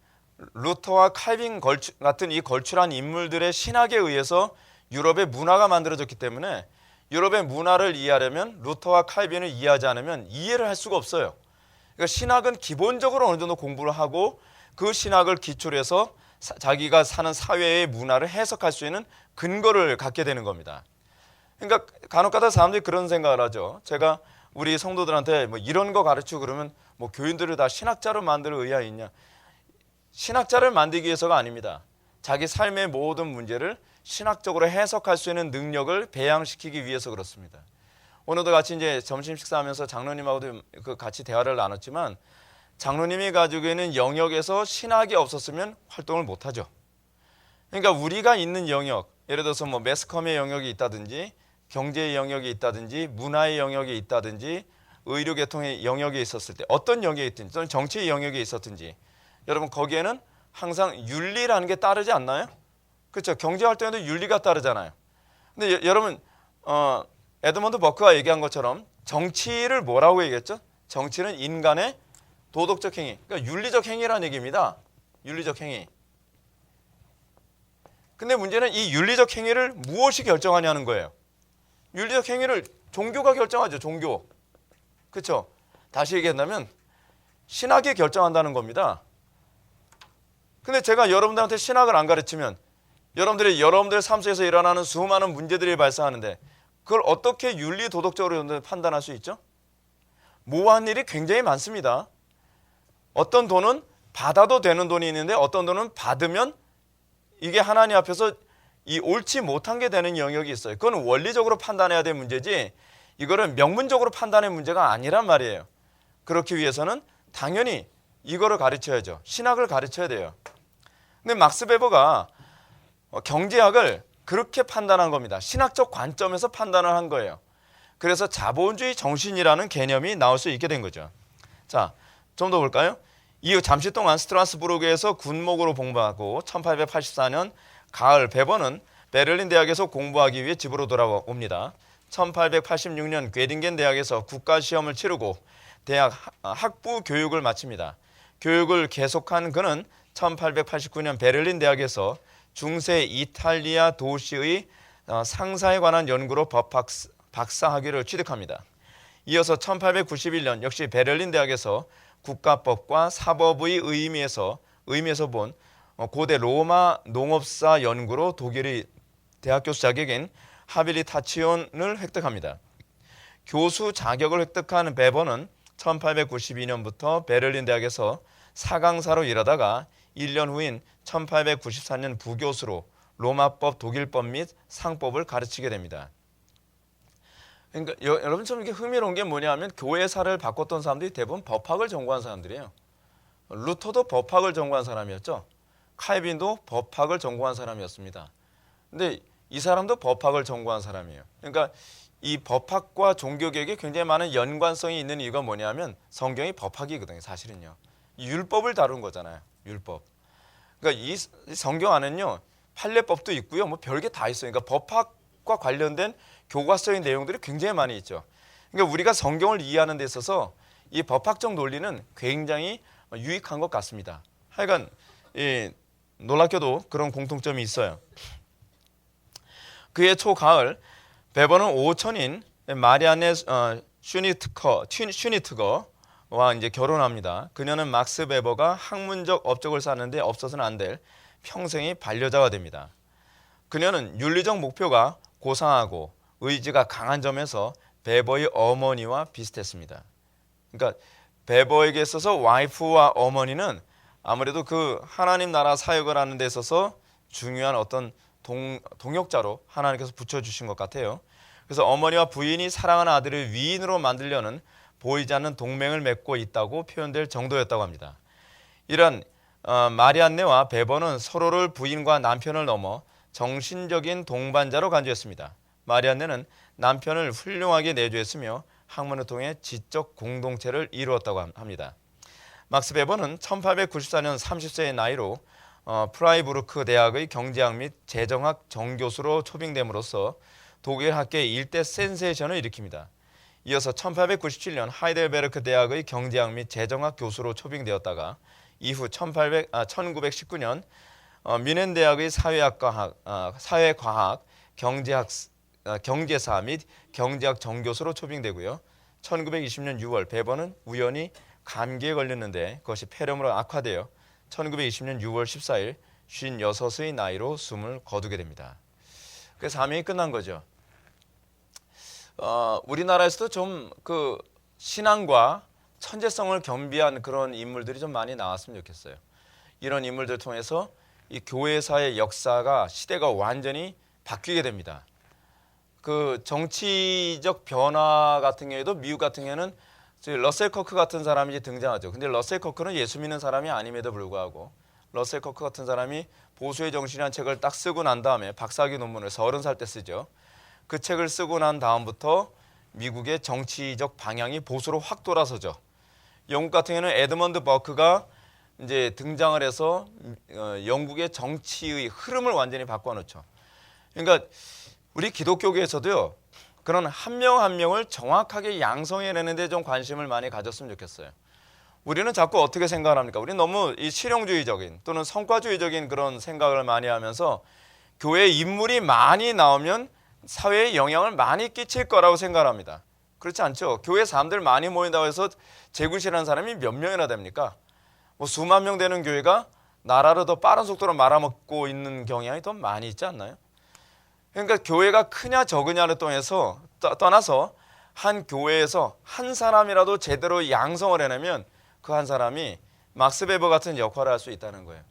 루터와 칼빈 같은 이 걸출한 인물들의 신학에 의해서 유럽의 문화가 만들어졌기 때문에 유럽의 문화를 이해하려면 루터와 칼빈을 이해하지 않으면 이해를 할 수가 없어요. 그러니까 신학은 기본적으로 어느 정도 공부를 하고 그 신학을 기초로 해서 자기가 사는 사회의 문화를 해석할 수 있는 근거를 갖게 되는 겁니다. 그러니까 간혹가다 사람들이 그런 생각을 하죠. 제가 우리 성도들한테 뭐 이런 거 가르치고 그러면 뭐 교인들을 다 신학자로 만들 의향이 있냐. 신학자를 만들기 위해서가 아닙니다. 자기 삶의 모든 문제를 신학적으로 해석할 수 있는 능력을 배양시키기 위해서 그렇습니다. 오늘도 같이 이제 점심 식사하면서 장로님하고도 같이 대화를 나눴지만 장로님이 가지고 있는 영역에서 신학이 없었으면 활동을 못하죠. 그러니까 우리가 있는 영역, 예를 들어서 뭐 매스컴의 영역이 있다든지 경제의 영역이 있다든지 문화의 영역이 있다든지 의료계통의 영역이 있었을 때 어떤 영역이 있든지 또는 정치의 영역이 있었든지 여러분 거기에는 항상 윤리라는 게 따르지 않나요? 그렇죠. 경제활동에도 윤리가 따르잖아요. 근데 여러분 에드먼드 버크가 얘기한 것처럼 정치를 뭐라고 얘기했죠? 정치는 인간의 도덕적 행위, 그러니까 윤리적 행위라는 얘기입니다. 윤리적 행위. 근데 문제는 이 윤리적 행위를 무엇이 결정하냐는 거예요. 윤리적 행위를 종교가 결정하죠. 종교. 그렇죠? 다시 얘기한다면 신학이 결정한다는 겁니다. 근데 제가 여러분들한테 신학을 안 가르치면 여러분들 삶 속에서 일어나는 수많은 문제들이 발생하는데 그걸 어떻게 윤리 도덕적으로 판단할 수 있죠? 모호한 일이 굉장히 많습니다. 어떤 돈은 받아도 되는 돈이 있는데 어떤 돈은 받으면 이게 하나님 앞에서 이 옳지 못한 게 되는 영역이 있어요. 그건 원리적으로 판단해야 될 문제지 이거를 명문적으로 판단할 문제가 아니란 말이에요. 그렇기 위해서는 당연히 이거를 가르쳐야죠. 신학을 가르쳐야 돼요. 근데 막스 베버가 경제학을 그렇게 판단한 겁니다. 신학적 관점에서 판단을 한 거예요. 그래서 자본주의 정신이라는 개념이 나올 수 있게 된 거죠. 자, 좀 더 볼까요? 이후 잠시 동안 스트라스부르크에서 군목으로 봉부하고 1884년 가을 베버는 베를린 대학에서 공부하기 위해 집으로 돌아옵니다. 1886년 괴딩겐 대학에서 국가시험을 치르고 대학 학부 교육을 마칩니다. 교육을 계속한 그는 1889년 베를린 대학에서 중세 이탈리아 도시의 상사에 관한 연구로 법 박사 학위를 취득합니다. 이어서 1891년 역시 베를린 대학에서 국가법과 사법의 의미에서 본 고대 로마 농업사 연구로 독일의 대학 교수 자격인 하빌리타치온을 획득합니다. 교수 자격을 획득한 베버는 1892년부터 베를린 대학에서 사강사로 일하다가 1년 후인 1894년 부교수로 로마법, 독일법 및 상법을 가르치게 됩니다. 그러니까 여러분처럼 이렇게 흥미로운 게 뭐냐면 교회사를 바꿨던 사람들이 대부분 법학을 전공한 사람들이에요. 루터도 법학을 전공한 사람이었죠. 칼빈도 법학을 전공한 사람이었습니다. 근데 이 사람도 법학을 전공한 사람이에요. 그러니까 이 법학과 종교개혁에 굉장히 많은 연관성이 있는 이유가 뭐냐면 성경이 법학이거든요. 사실은요. 율법을 다룬 거잖아요. 율법. 그러니까 이 성경 안에는요. 판례법도 있고요. 뭐 별게 다 있어요. 그러니까 법학과 관련된 교과서의 내용들이 굉장히 많이 있죠. 그러니까 우리가 성경을 이해하는 데 있어서 이 법학적 논리는 굉장히 유익한 것 같습니다. 하여간 놀랍게도 그런 공통점이 있어요. 그해 초 가을 베버는 오천인 마리안네 슈니트거와 이제 결혼합니다. 그녀는 막스 베버가 학문적 업적을 쌓는데 없어서는 안 될 평생의 반려자가 됩니다. 그녀는 윤리적 목표가 고상하고 의지가 강한 점에서 베버의 어머니와 비슷했습니다. 그러니까 베버에게 있어서 와이프와 어머니는 아무래도 그 하나님 나라 사역을 하는 데 있어서 중요한 어떤 동역자로 하나님께서 붙여주신 것 같아요. 그래서 어머니와 부인이 사랑하는 아들을 위인으로 만들려는 보이지 않는 동맹을 맺고 있다고 표현될 정도였다고 합니다. 이런 마리안네와 베버는 서로를 부인과 남편을 넘어 정신적인 동반자로 간주했습니다. 마리안네는 남편을 훌륭하게 내조했으며 학문을 통해 지적 공동체를 이루었다고 합니다. 막스 베버는 1894년 30세의 나이로 프라이부르크 대학의 경제학 및 재정학 정교수로 초빙됨으로써 독일 학계의 일대 센세이션을 일으킵니다. 이어서 1897년 하이델베르크 대학의 경제학 및 재정학 교수로 초빙되었다가 이후 1919년 뮌헨 대학의 사회과학, 경제사 및 경제학 정교수로 초빙되고요. 1920년 6월 베버는 우연히 감기에 걸렸는데 그것이 폐렴으로 악화되어 1920년 6월 14일 56의 나이로 숨을 거두게 됩니다. 그래서 사명이 끝난 거죠. 우리나라에서도 좀 그 신앙과 천재성을 겸비한 그런 인물들이 좀 많이 나왔으면 좋겠어요. 이런 인물들 통해서 이 교회사의 역사가 시대가 완전히 바뀌게 됩니다. 그 정치적 변화 같은 경우에도 미국 같은 경우에는 러셀 커크 같은 사람이 이제 등장하죠. 근데 러셀 커크는 예수 믿는 사람이 아님에도 불구하고 러셀 커크 같은 사람이 보수의 정신이라는 책을 딱 쓰고 난 다음에 박사학위 논문을 30살 때 쓰죠. 그 책을 쓰고 난 다음부터 미국의 정치적 방향이 보수로 확 돌아서죠. 영국 같은 경우는 에드먼드 버크가 이제 등장을 해서 영국의 정치의 흐름을 완전히 바꿔놓죠. 그러니까 우리 기독교계에서도요. 그런 한 명 한 명을 정확하게 양성해내는데 좀 관심을 많이 가졌으면 좋겠어요. 우리는 자꾸 어떻게 생각을 합니까? 우리는 너무 이 실용주의적인 또는 성과주의적인 그런 생각을 많이 하면서 교회에 인물이 많이 나오면 사회에 영향을 많이 끼칠 거라고 생각을 합니다. 그렇지 않죠. 교회 사람들 많이 모인다고 해서 재구시라는 사람이 몇 명이나 됩니까? 뭐 수만 명 되는 교회가 나라를 더 빠른 속도로 말아먹고 있는 경향이 더 많이 있지 않나요? 그러니까 교회가 크냐 적으냐를 떠나서 한 교회에서 한 사람이라도 제대로 양성을 해내면 그 한 사람이 막스 베버 같은 역할을 할 수 있다는 거예요.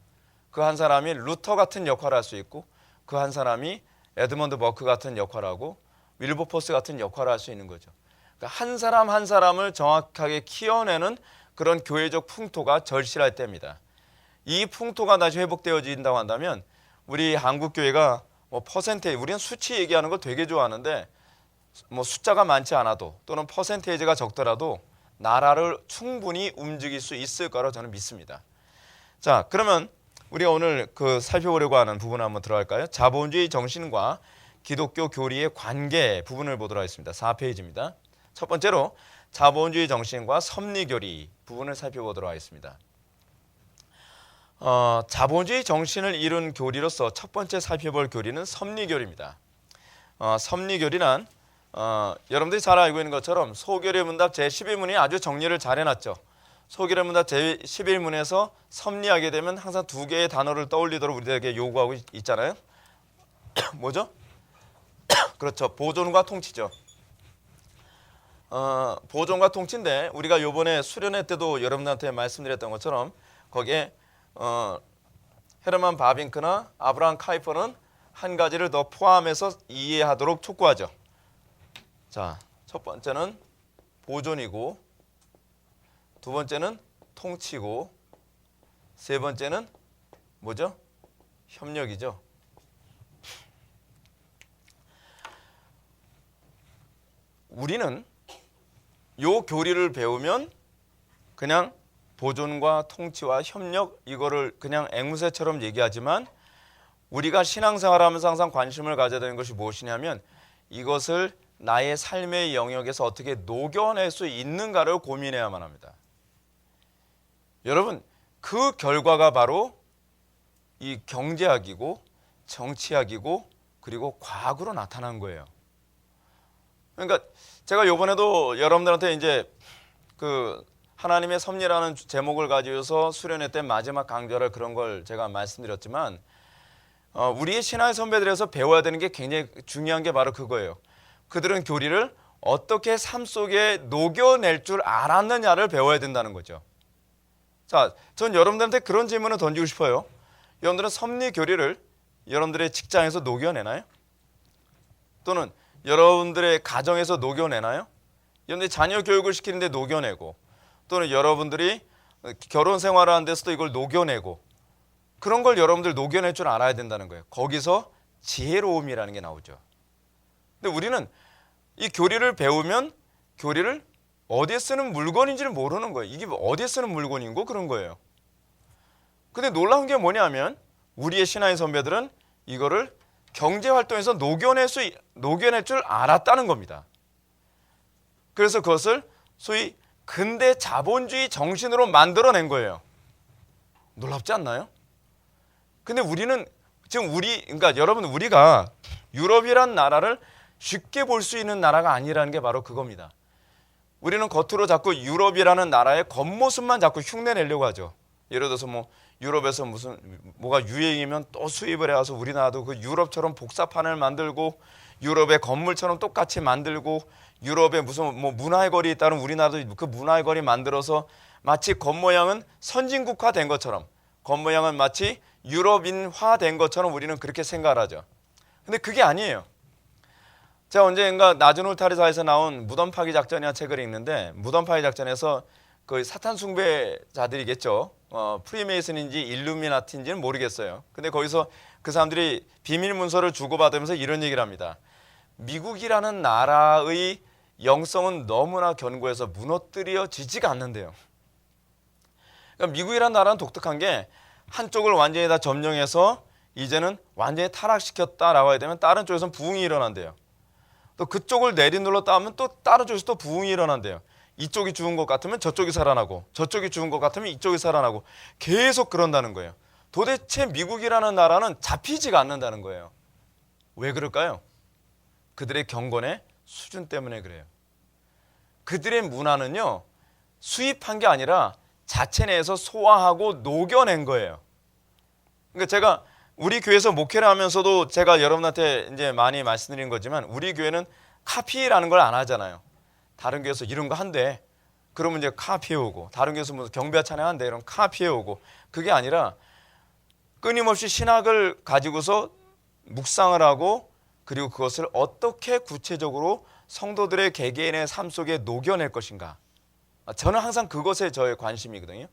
그 한 사람이 루터 같은 역할을 할 수 있고 그 한 사람이 에드먼드 버크 같은 역할을 하고 윌버포스 같은 역할을 할 수 있는 거죠. 그러니까 한 사람 한 사람을 정확하게 키워내는 그런 교회적 풍토가 절실할 때입니다. 이 풍토가 다시 회복되어진다고 한다면 우리 한국 교회가 뭐 퍼센테이지, 우리는 수치 얘기하는 걸 되게 좋아하는데 뭐 숫자가 많지 않아도 또는 퍼센테이지가 적더라도 나라를 충분히 움직일 수 있을 거라고 저는 믿습니다. 자, 그러면 우리가 오늘 그 살펴보려고 하는 부분을 한번 들어갈까요? 자본주의 정신과 기독교 교리의 관계 부분을 보도록 하겠습니다. 4페이지입니다. 첫 번째로 자본주의 정신과 섭리교리 부분을 살펴보도록 하겠습니다. 자본주의 정신을 이룬 교리로서 첫 번째 살펴볼 교리는 섭리교리입니다. 섭리교리란 여러분들이 잘 알고 있는 것처럼 소교리 문답 제11문이 아주 정리를 잘 해놨죠. 소교리 문답 제11문에서 섭리하게 되면 항상 두 개의 단어를 떠올리도록 우리에게 요구하고 있잖아요. 뭐죠? 그렇죠. 보존과 통치죠. 보존과 통치인데 우리가 요번에 수련회 때도 여러분들한테 말씀드렸던 것처럼 거기에 헤르만 바빙크나 아브라함 카이퍼는 한 가지를 더 포함해서 이해하도록 촉구하죠. 자, 첫 번째는 보존이고 두 번째는 통치고 세 번째는 뭐죠? 협력이죠. 우리는 요 교리를 배우면 그냥 보존과 통치와 협력 이거를 그냥 앵무새처럼 얘기하지만 우리가 신앙생활하면서 항상 관심을 가져야 되는 것이 무엇이냐면 이것을 나의 삶의 영역에서 어떻게 녹여낼 수 있는가를 고민해야만 합니다. 여러분, 그 결과가 바로 이 경제학이고 정치학이고 그리고 과학으로 나타난 거예요. 그러니까 제가 요번에도 여러분들한테 이제 그 하나님의 섭리라는 제목을 가지고서 수련회 때 마지막 강좌를 그런 걸 제가 말씀드렸지만 우리의 신앙의 선배들에서 배워야 되는 게 굉장히 중요한 게 바로 그거예요. 그들은 교리를 어떻게 삶 속에 녹여낼 줄 알았느냐를 배워야 된다는 거죠. 자, 전 여러분들한테 그런 질문을 던지고 싶어요. 여러분들은 섭리 교리를 여러분들의 직장에서 녹여내나요? 또는 여러분들의 가정에서 녹여내나요? 여러분들이 자녀 교육을 시키는데 녹여내고 또는 여러분들이 결혼 생활을 하는 데서도 이걸 녹여내고 그런 걸 여러분들 녹여낼 줄 알아야 된다는 거예요. 거기서 지혜로움이라는 게 나오죠. 근데 우리는 이 교리를 배우면 교리를 어디에 쓰는 물건인지를 모르는 거예요. 이게 어디에 쓰는 물건인고 그런 거예요. 근데 놀라운 게 뭐냐면 우리의 신앙의 선배들은 이거를 경제활동에서 녹여낼 줄 알았다는 겁니다. 그래서 그것을 소위 근대 자본주의 정신으로 만들어낸 거예요. 놀랍지 않나요? 근데 우리는 지금 그러니까 여러분, 우리가 유럽이란 나라를 쉽게 볼 수 있는 나라가 아니라는 게 바로 그겁니다. 우리는 겉으로 자꾸 유럽이라는 나라의 겉모습만 자꾸 흉내내려고 하죠. 예를 들어서 유럽에서 뭐가 유행이면 또 수입을 해와서 우리나라도 그 유럽처럼 복사판을 만들고 유럽의 건물처럼 똑같이 만들고 유럽에 무슨 문화의 거리 있다면 우리나라도 그 문화의 거리 만들어서 마치 겉모양은 선진국화 된 것처럼, 겉모양은 마치 유럽인화 된 것처럼 우리는 그렇게 생각을 하죠. 근데 그게 아니에요. 제가 언젠가 낮은 울타리사에서 나온 무덤 파기 작전이라는 책을 읽는데, 무덤 파기 작전에서 그 사탄 숭배자들이겠죠. 프리메이슨인지 일루미나티인지는 모르겠어요. 근데 거기서 그 사람들이 비밀 문서를 주고받으면서 이런 얘기를 합니다. 미국이라는 나라의 영성은 너무나 견고해서 무너뜨려지지가 않는데요. 그러니까 미국이라는 나라는 독특한 게 한쪽을 완전히 다 점령해서 이제는 완전히 타락시켰다라고 해야 되면 다른 쪽에서는 부흥이 일어난대요. 또 그쪽을 내리눌렀다 하면 또 다른 쪽에서 또 부흥이 일어난대요. 이쪽이 죽은 것 같으면 저쪽이 살아나고, 저쪽이 죽은 것 같으면 이쪽이 살아나고, 계속 그런다는 거예요. 도대체 미국이라는 나라는 잡히지가 않는다는 거예요. 왜 그럴까요? 그들의 경건의 수준 때문에 그래요. 그들의 문화는요, 수입한 게 아니라 자체 내에서 소화하고 녹여낸 거예요. 그러니까 제가 우리 교회에서 목회를 하면서도 제가 여러분한테 이제 많이 말씀드린 거지만, 우리 교회는 카피라는 걸 안 하잖아요. 다른 교회에서 이런 거 한대. 그러면 이제 카피해오고, 다른 교회에서 무슨 경배와 찬양한대. 이러면 카피해오고. 그게 아니라 끊임없이 신학을 가지고서 묵상을 하고, 그리고 그것을 어떻게 구체적으로 성도들의 개개인의 삶 속에 녹여낼 것인가. 저는 항상 그것에 저의 관심이거든요.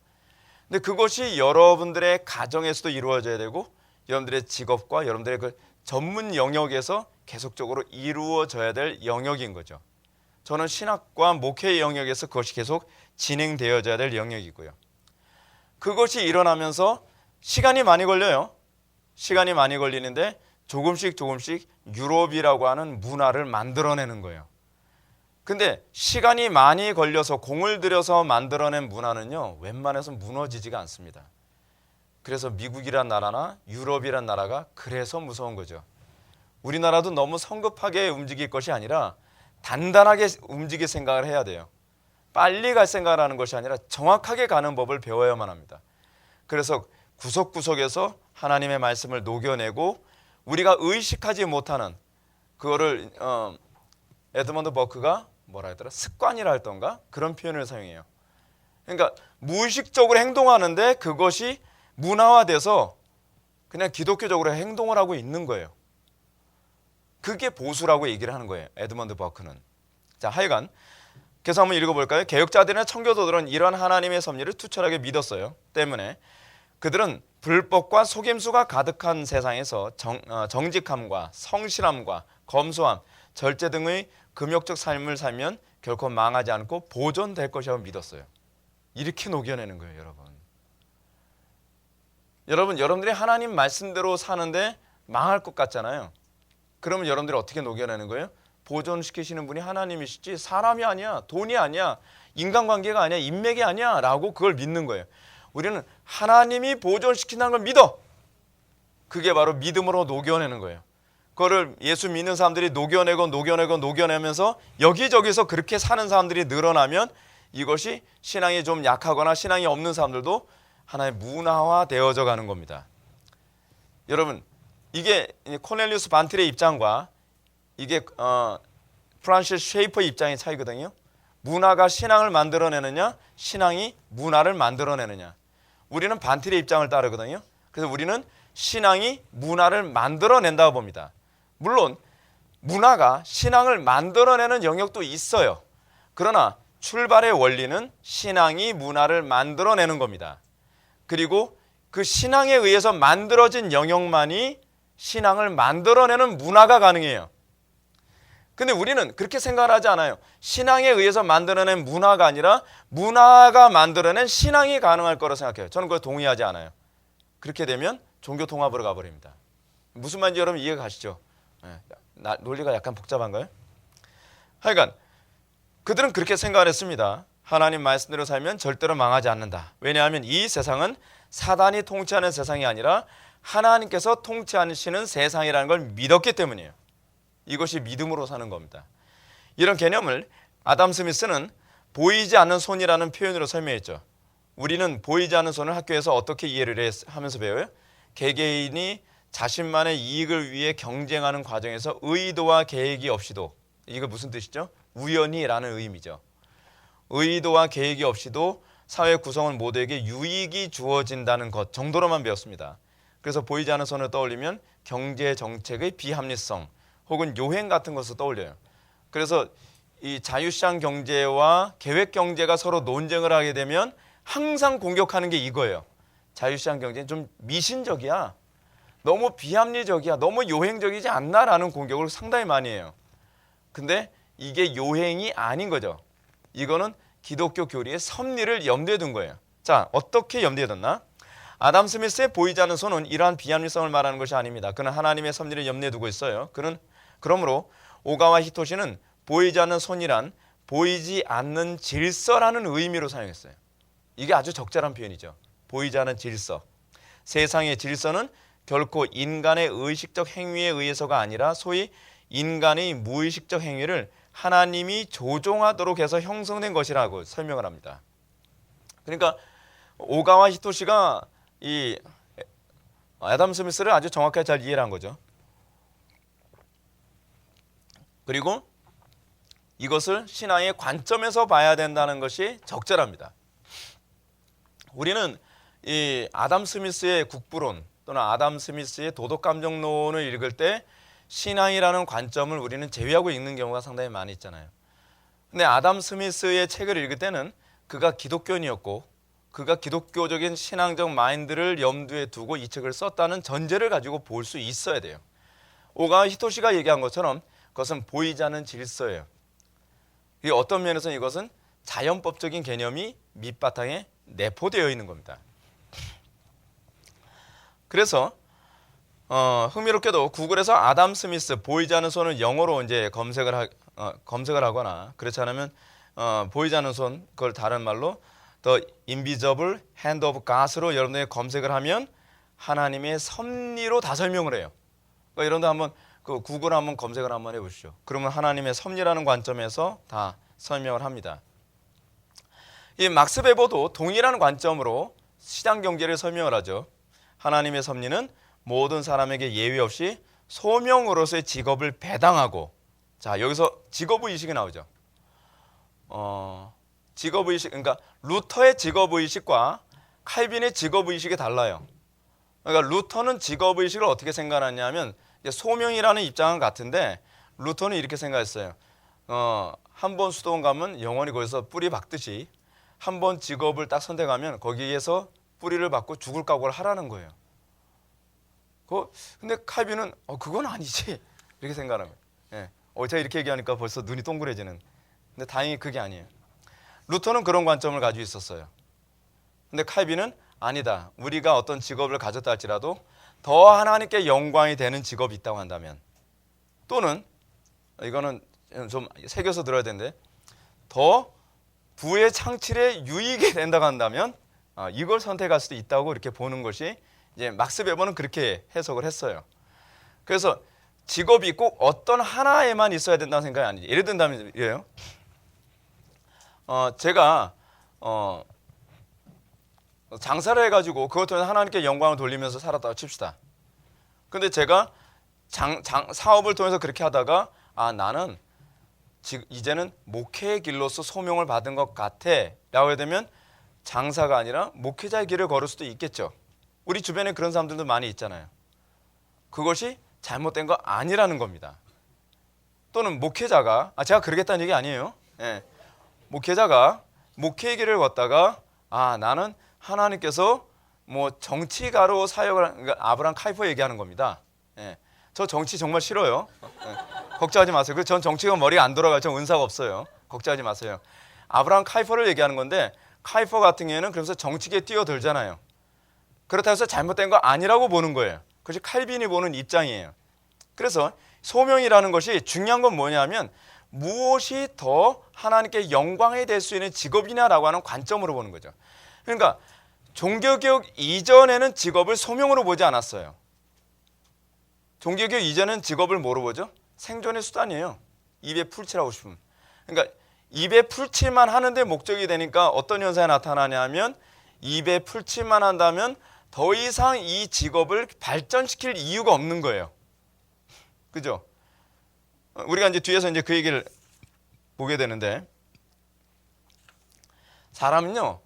근데 그것이 여러분들의 가정에서도 이루어져야 되고, 여러분들의 직업과 여러분들의 그 전문 영역에서 계속적으로 이루어져야 될 영역인 거죠. 저는 신학과 목회의 영역에서 그것이 계속 진행되어져야 될 영역이고요. 그것이 일어나면서 시간이 많이 걸려요. 시간이 많이 걸리는데 조금씩 유럽이라고 하는 문화를 만들어내는 거예요. 근데 시간이 많이 걸려서 공을 들여서 만들어낸 문화는요, 웬만해서 무너지지가 않습니다. 그래서 미국이란 나라나 유럽이란 나라가 그래서 무서운 거죠. 우리나라도 너무 성급하게 움직일 것이 아니라 단단하게 움직일 생각을 해야 돼요. 빨리 갈 생각을 하는 것이 아니라 정확하게 가는 법을 배워야만 합니다. 그래서 구석구석에서 하나님의 말씀을 녹여내고, 우리가 의식하지 못하는 그거를 에드먼드 버크가 뭐라 했더라? 습관이라 했던가? 그런 표현을 사용해요. 그러니까 무의식적으로 행동하는데 그것이 문화화돼서 그냥 기독교적으로 행동을 하고 있는 거예요. 그게 보수라고 얘기를 하는 거예요, 에드먼드 버크는. 자, 하여간 계속 한번 읽어볼까요? 개혁자들이나 청교도들은 이런 하나님의 섭리를 투철하게 믿었어요. 때문에 그들은 불법과 속임수가 가득한 세상에서 정직함과 성실함과 검소함, 절제 등의 금욕적 삶을 살면 결코 망하지 않고 보존될 것이라고 믿었어요. 이렇게 녹여내는 거예요, 여러분. 여러분들이 하나님 말씀대로 사는데 망할 것 같잖아요. 그러면 여러분들이 어떻게 녹여내는 거예요? 보존시키시는 분이 하나님이시지 사람이 아니야, 돈이 아니야, 인간관계가 아니야, 인맥이 아니야 라고 그걸 믿는 거예요. 우리는 하나님이 보존시킨다는 걸 믿어. 그게 바로 믿음으로 녹여내는 거예요. 그거를 예수 믿는 사람들이 녹여내면서 여기저기서 그렇게 사는 사람들이 늘어나면 이것이 신앙이 좀 약하거나 신앙이 없는 사람들도 하나의 문화화 되어져 가는 겁니다. 여러분, 이게 코넬리우스 반틀의 입장과 이게 프란시스 쉐이퍼의 입장의 차이거든요. 문화가 신앙을 만들어내느냐, 신앙이 문화를 만들어내느냐. 우리는 반틀의 입장을 따르거든요. 그래서 우리는 신앙이 문화를 만들어낸다고 봅니다. 물론 문화가 신앙을 만들어내는 영역도 있어요. 그러나 출발의 원리는 신앙이 문화를 만들어내는 겁니다. 그리고 그 신앙에 의해서 만들어진 영역만이 신앙을 만들어내는 문화가 가능해요. 근데 우리는 그렇게 생각하지 않아요. 신앙에 의해서 만들어낸 문화가 아니라 문화가 만들어낸 신앙이 가능할 거라고 생각해요. 저는 그걸 동의하지 않아요. 그렇게 되면 종교 통합으로 가버립니다. 무슨 말인지 여러분 이해가 가시죠? 논리가 약간 복잡한가요? 하여간 그들은 그렇게 생각을 했습니다. 하나님 말씀대로 살면 절대로 망하지 않는다. 왜냐하면 이 세상은 사단이 통치하는 세상이 아니라 하나님께서 통치하시는 세상이라는 걸 믿었기 때문이에요. 이것이 믿음으로 사는 겁니다. 이런 개념을 아담 스미스는 보이지 않는 손이라는 표현으로 설명했죠. 우리는 보이지 않는 손을 학교에서 어떻게 이해를 하면서 배워요? 개개인이 자신만의 이익을 위해 경쟁하는 과정에서 의도와 계획이 없이도, 이거 무슨 뜻이죠? 우연히라는 의미죠. 의도와 계획이 없이도 사회 구성원 모두에게 유익이 주어진다는 것 정도로만 배웠습니다. 그래서 보이지 않는 손을 떠올리면 경제 정책의 비합리성 혹은 요행 같은 것을 떠올려요. 그래서 이 자유시장 경제와 계획 경제가 서로 논쟁을 하게 되면 항상 공격하는 게 이거예요. 자유시장 경제는 좀 미신적이야. 너무 비합리적이야. 너무 요행적이지 않나라는 공격을 상당히 많이 해요. 근데 이게 요행이 아닌 거죠. 이거는 기독교 교리의 섭리를 염두에 둔 거예요. 자, 어떻게 염두에 뒀나? 아담 스미스의 보이지 않는 손은 이러한 비합리성을 말하는 것이 아닙니다. 그는 하나님의 섭리를 염두에 두고 있어요. 그러므로 오가와 히토시는 보이지 않는 손이란 보이지 않는 질서라는 의미로 사용했어요. 이게 아주 적절한 표현이죠. 보이지 않는 질서. 세상의 질서는 결코 인간의 의식적 행위에 의해서가 아니라 소위 인간의 무의식적 행위를 하나님이 조종하도록 해서 형성된 것이라고 설명을 합니다. 그러니까 오가와 히토시가 이 아담 스미스를 아주 정확하게 잘 이해를 한 거죠. 그리고 이것을 신앙의 관점에서 봐야 된다는 것이 적절합니다. 우리는 이 아담 스미스의 국부론 또는 아담 스미스의 도덕감정론을 읽을 때 신앙이라는 관점을 우리는 제외하고 읽는 경우가 상당히 많이 있잖아요. 근데 아담 스미스의 책을 읽을 때는 그가 기독교인이었고 그가 기독교적인 신앙적 마인드를 염두에 두고 이 책을 썼다는 전제를 가지고 볼 수 있어야 돼요. 오가와 히토시가 얘기한 것처럼 그것은 보이지 않는 질서예요. 이 어떤 면에서는 이것은 자연법적인 개념이 밑바탕에 내포되어 있는 겁니다. 그래서 흥미롭게도 구글에서 아담 스미스 보이지 않는 손을 영어로 이제 검색을 하거나 그렇지 않으면 보이지 않는 손 그걸 다른 말로 The Invisible Hand of God으로 여러분들이 검색을 하면 하나님의 섭리로 다 설명을 해요. 그러니까 여러분들 한번 그 구글 한번 검색을 한번 해보시죠. 그러면 하나님의 섭리라는 관점에서 다 설명을 합니다. 이 막스 베버도 동일한 관점으로 시장 경제를 설명을 하죠. 하나님의 섭리는 모든 사람에게 예외 없이 소명으로서의 직업을 배당하고, 자 여기서 직업의식이 나오죠. 직업의식, 그러니까 루터의 직업의식과 칼빈의 직업의식이 달라요. 그러니까 루터는 직업의식을 어떻게 생각하냐면 소명이라는 입장은 같은데 루터는 이렇게 생각했어요. 한 번 수도원 가면 영원히 거기서 뿌리 박듯이 한 번 직업을 딱 선택하면 거기에서 뿌리를 박고 죽을 각오를 하라는 거예요. 근데 칼빈은 그건 아니지 이렇게 생각하는 거예요. 예. 제가 이렇게 얘기하니까 벌써 눈이 동그래지는. 근데 다행히 그게 아니에요. 루터는 그런 관점을 가지고 있었어요. 근데 칼빈은 아니다. 우리가 어떤 직업을 가졌다 할지라도 더 하나님께 영광이 되는 직업이 있다고 한다면, 또는 이거는 좀 새겨서 들어야 되는데 더 부의 창출에 유익이 된다고 한다면 이걸 선택할 수도 있다고 이렇게 보는 것이 이제 막스 베버는 그렇게 해석을 했어요. 그래서 직업이 꼭 어떤 하나에만 있어야 된다는 생각이 아니지. 예를 든다면 이래요. 제가 장사를 해가지고 그것 때문에 하나님께 영광을 돌리면서 살았다고 칩시다. 근데 제가 사업을 통해서 그렇게 하다가 나는 이제는 목회의 길로서 소명을 받은 것 같아 라고 해야 되면 장사가 아니라 목회자의 길을 걸을 수도 있겠죠. 우리 주변에 그런 사람들도 많이 있잖아요. 그것이 잘못된 거 아니라는 겁니다. 또는 목회자가 제가 그러겠다는 얘기 아니에요. 예. 목회자가 목회의 길을 걷다가 나는 하나님께서 뭐 정치가로 사역을, 그러니까 아브라함 카이퍼 얘기하는 겁니다. 예. 저 정치 정말 싫어요. 걱정하지 마세요. 그래서 전 정치가 머리가 안 돌아가요. 전 은사가 없어요. 걱정하지 마세요. 아브라함 카이퍼를 얘기하는 건데 카이퍼 같은 경우에는 그래서 정치계에 뛰어들잖아요. 그렇다고 해서 잘못된 거 아니라고 보는 거예요. 그것이 칼빈이 보는 입장이에요. 그래서 소명이라는 것이 중요한 건 뭐냐면 무엇이 더 하나님께 영광이 될 수 있는 직업이냐라고 하는 관점으로 보는 거죠. 그러니까 종교개혁 이전에는 직업을 소명으로 보지 않았어요. 종교개혁 이전에는 직업을 뭐로 보죠? 생존의 수단이에요. 입에 풀칠하고 싶으면. 그러니까 입에 풀칠만 하는데 목적이 되니까 어떤 현상이 나타나냐면 입에 풀칠만 한다면 더 이상 이 직업을 발전시킬 이유가 없는 거예요. 그죠? 우리가 이제 뒤에서 이제 그 얘기를 보게 되는데 사람은요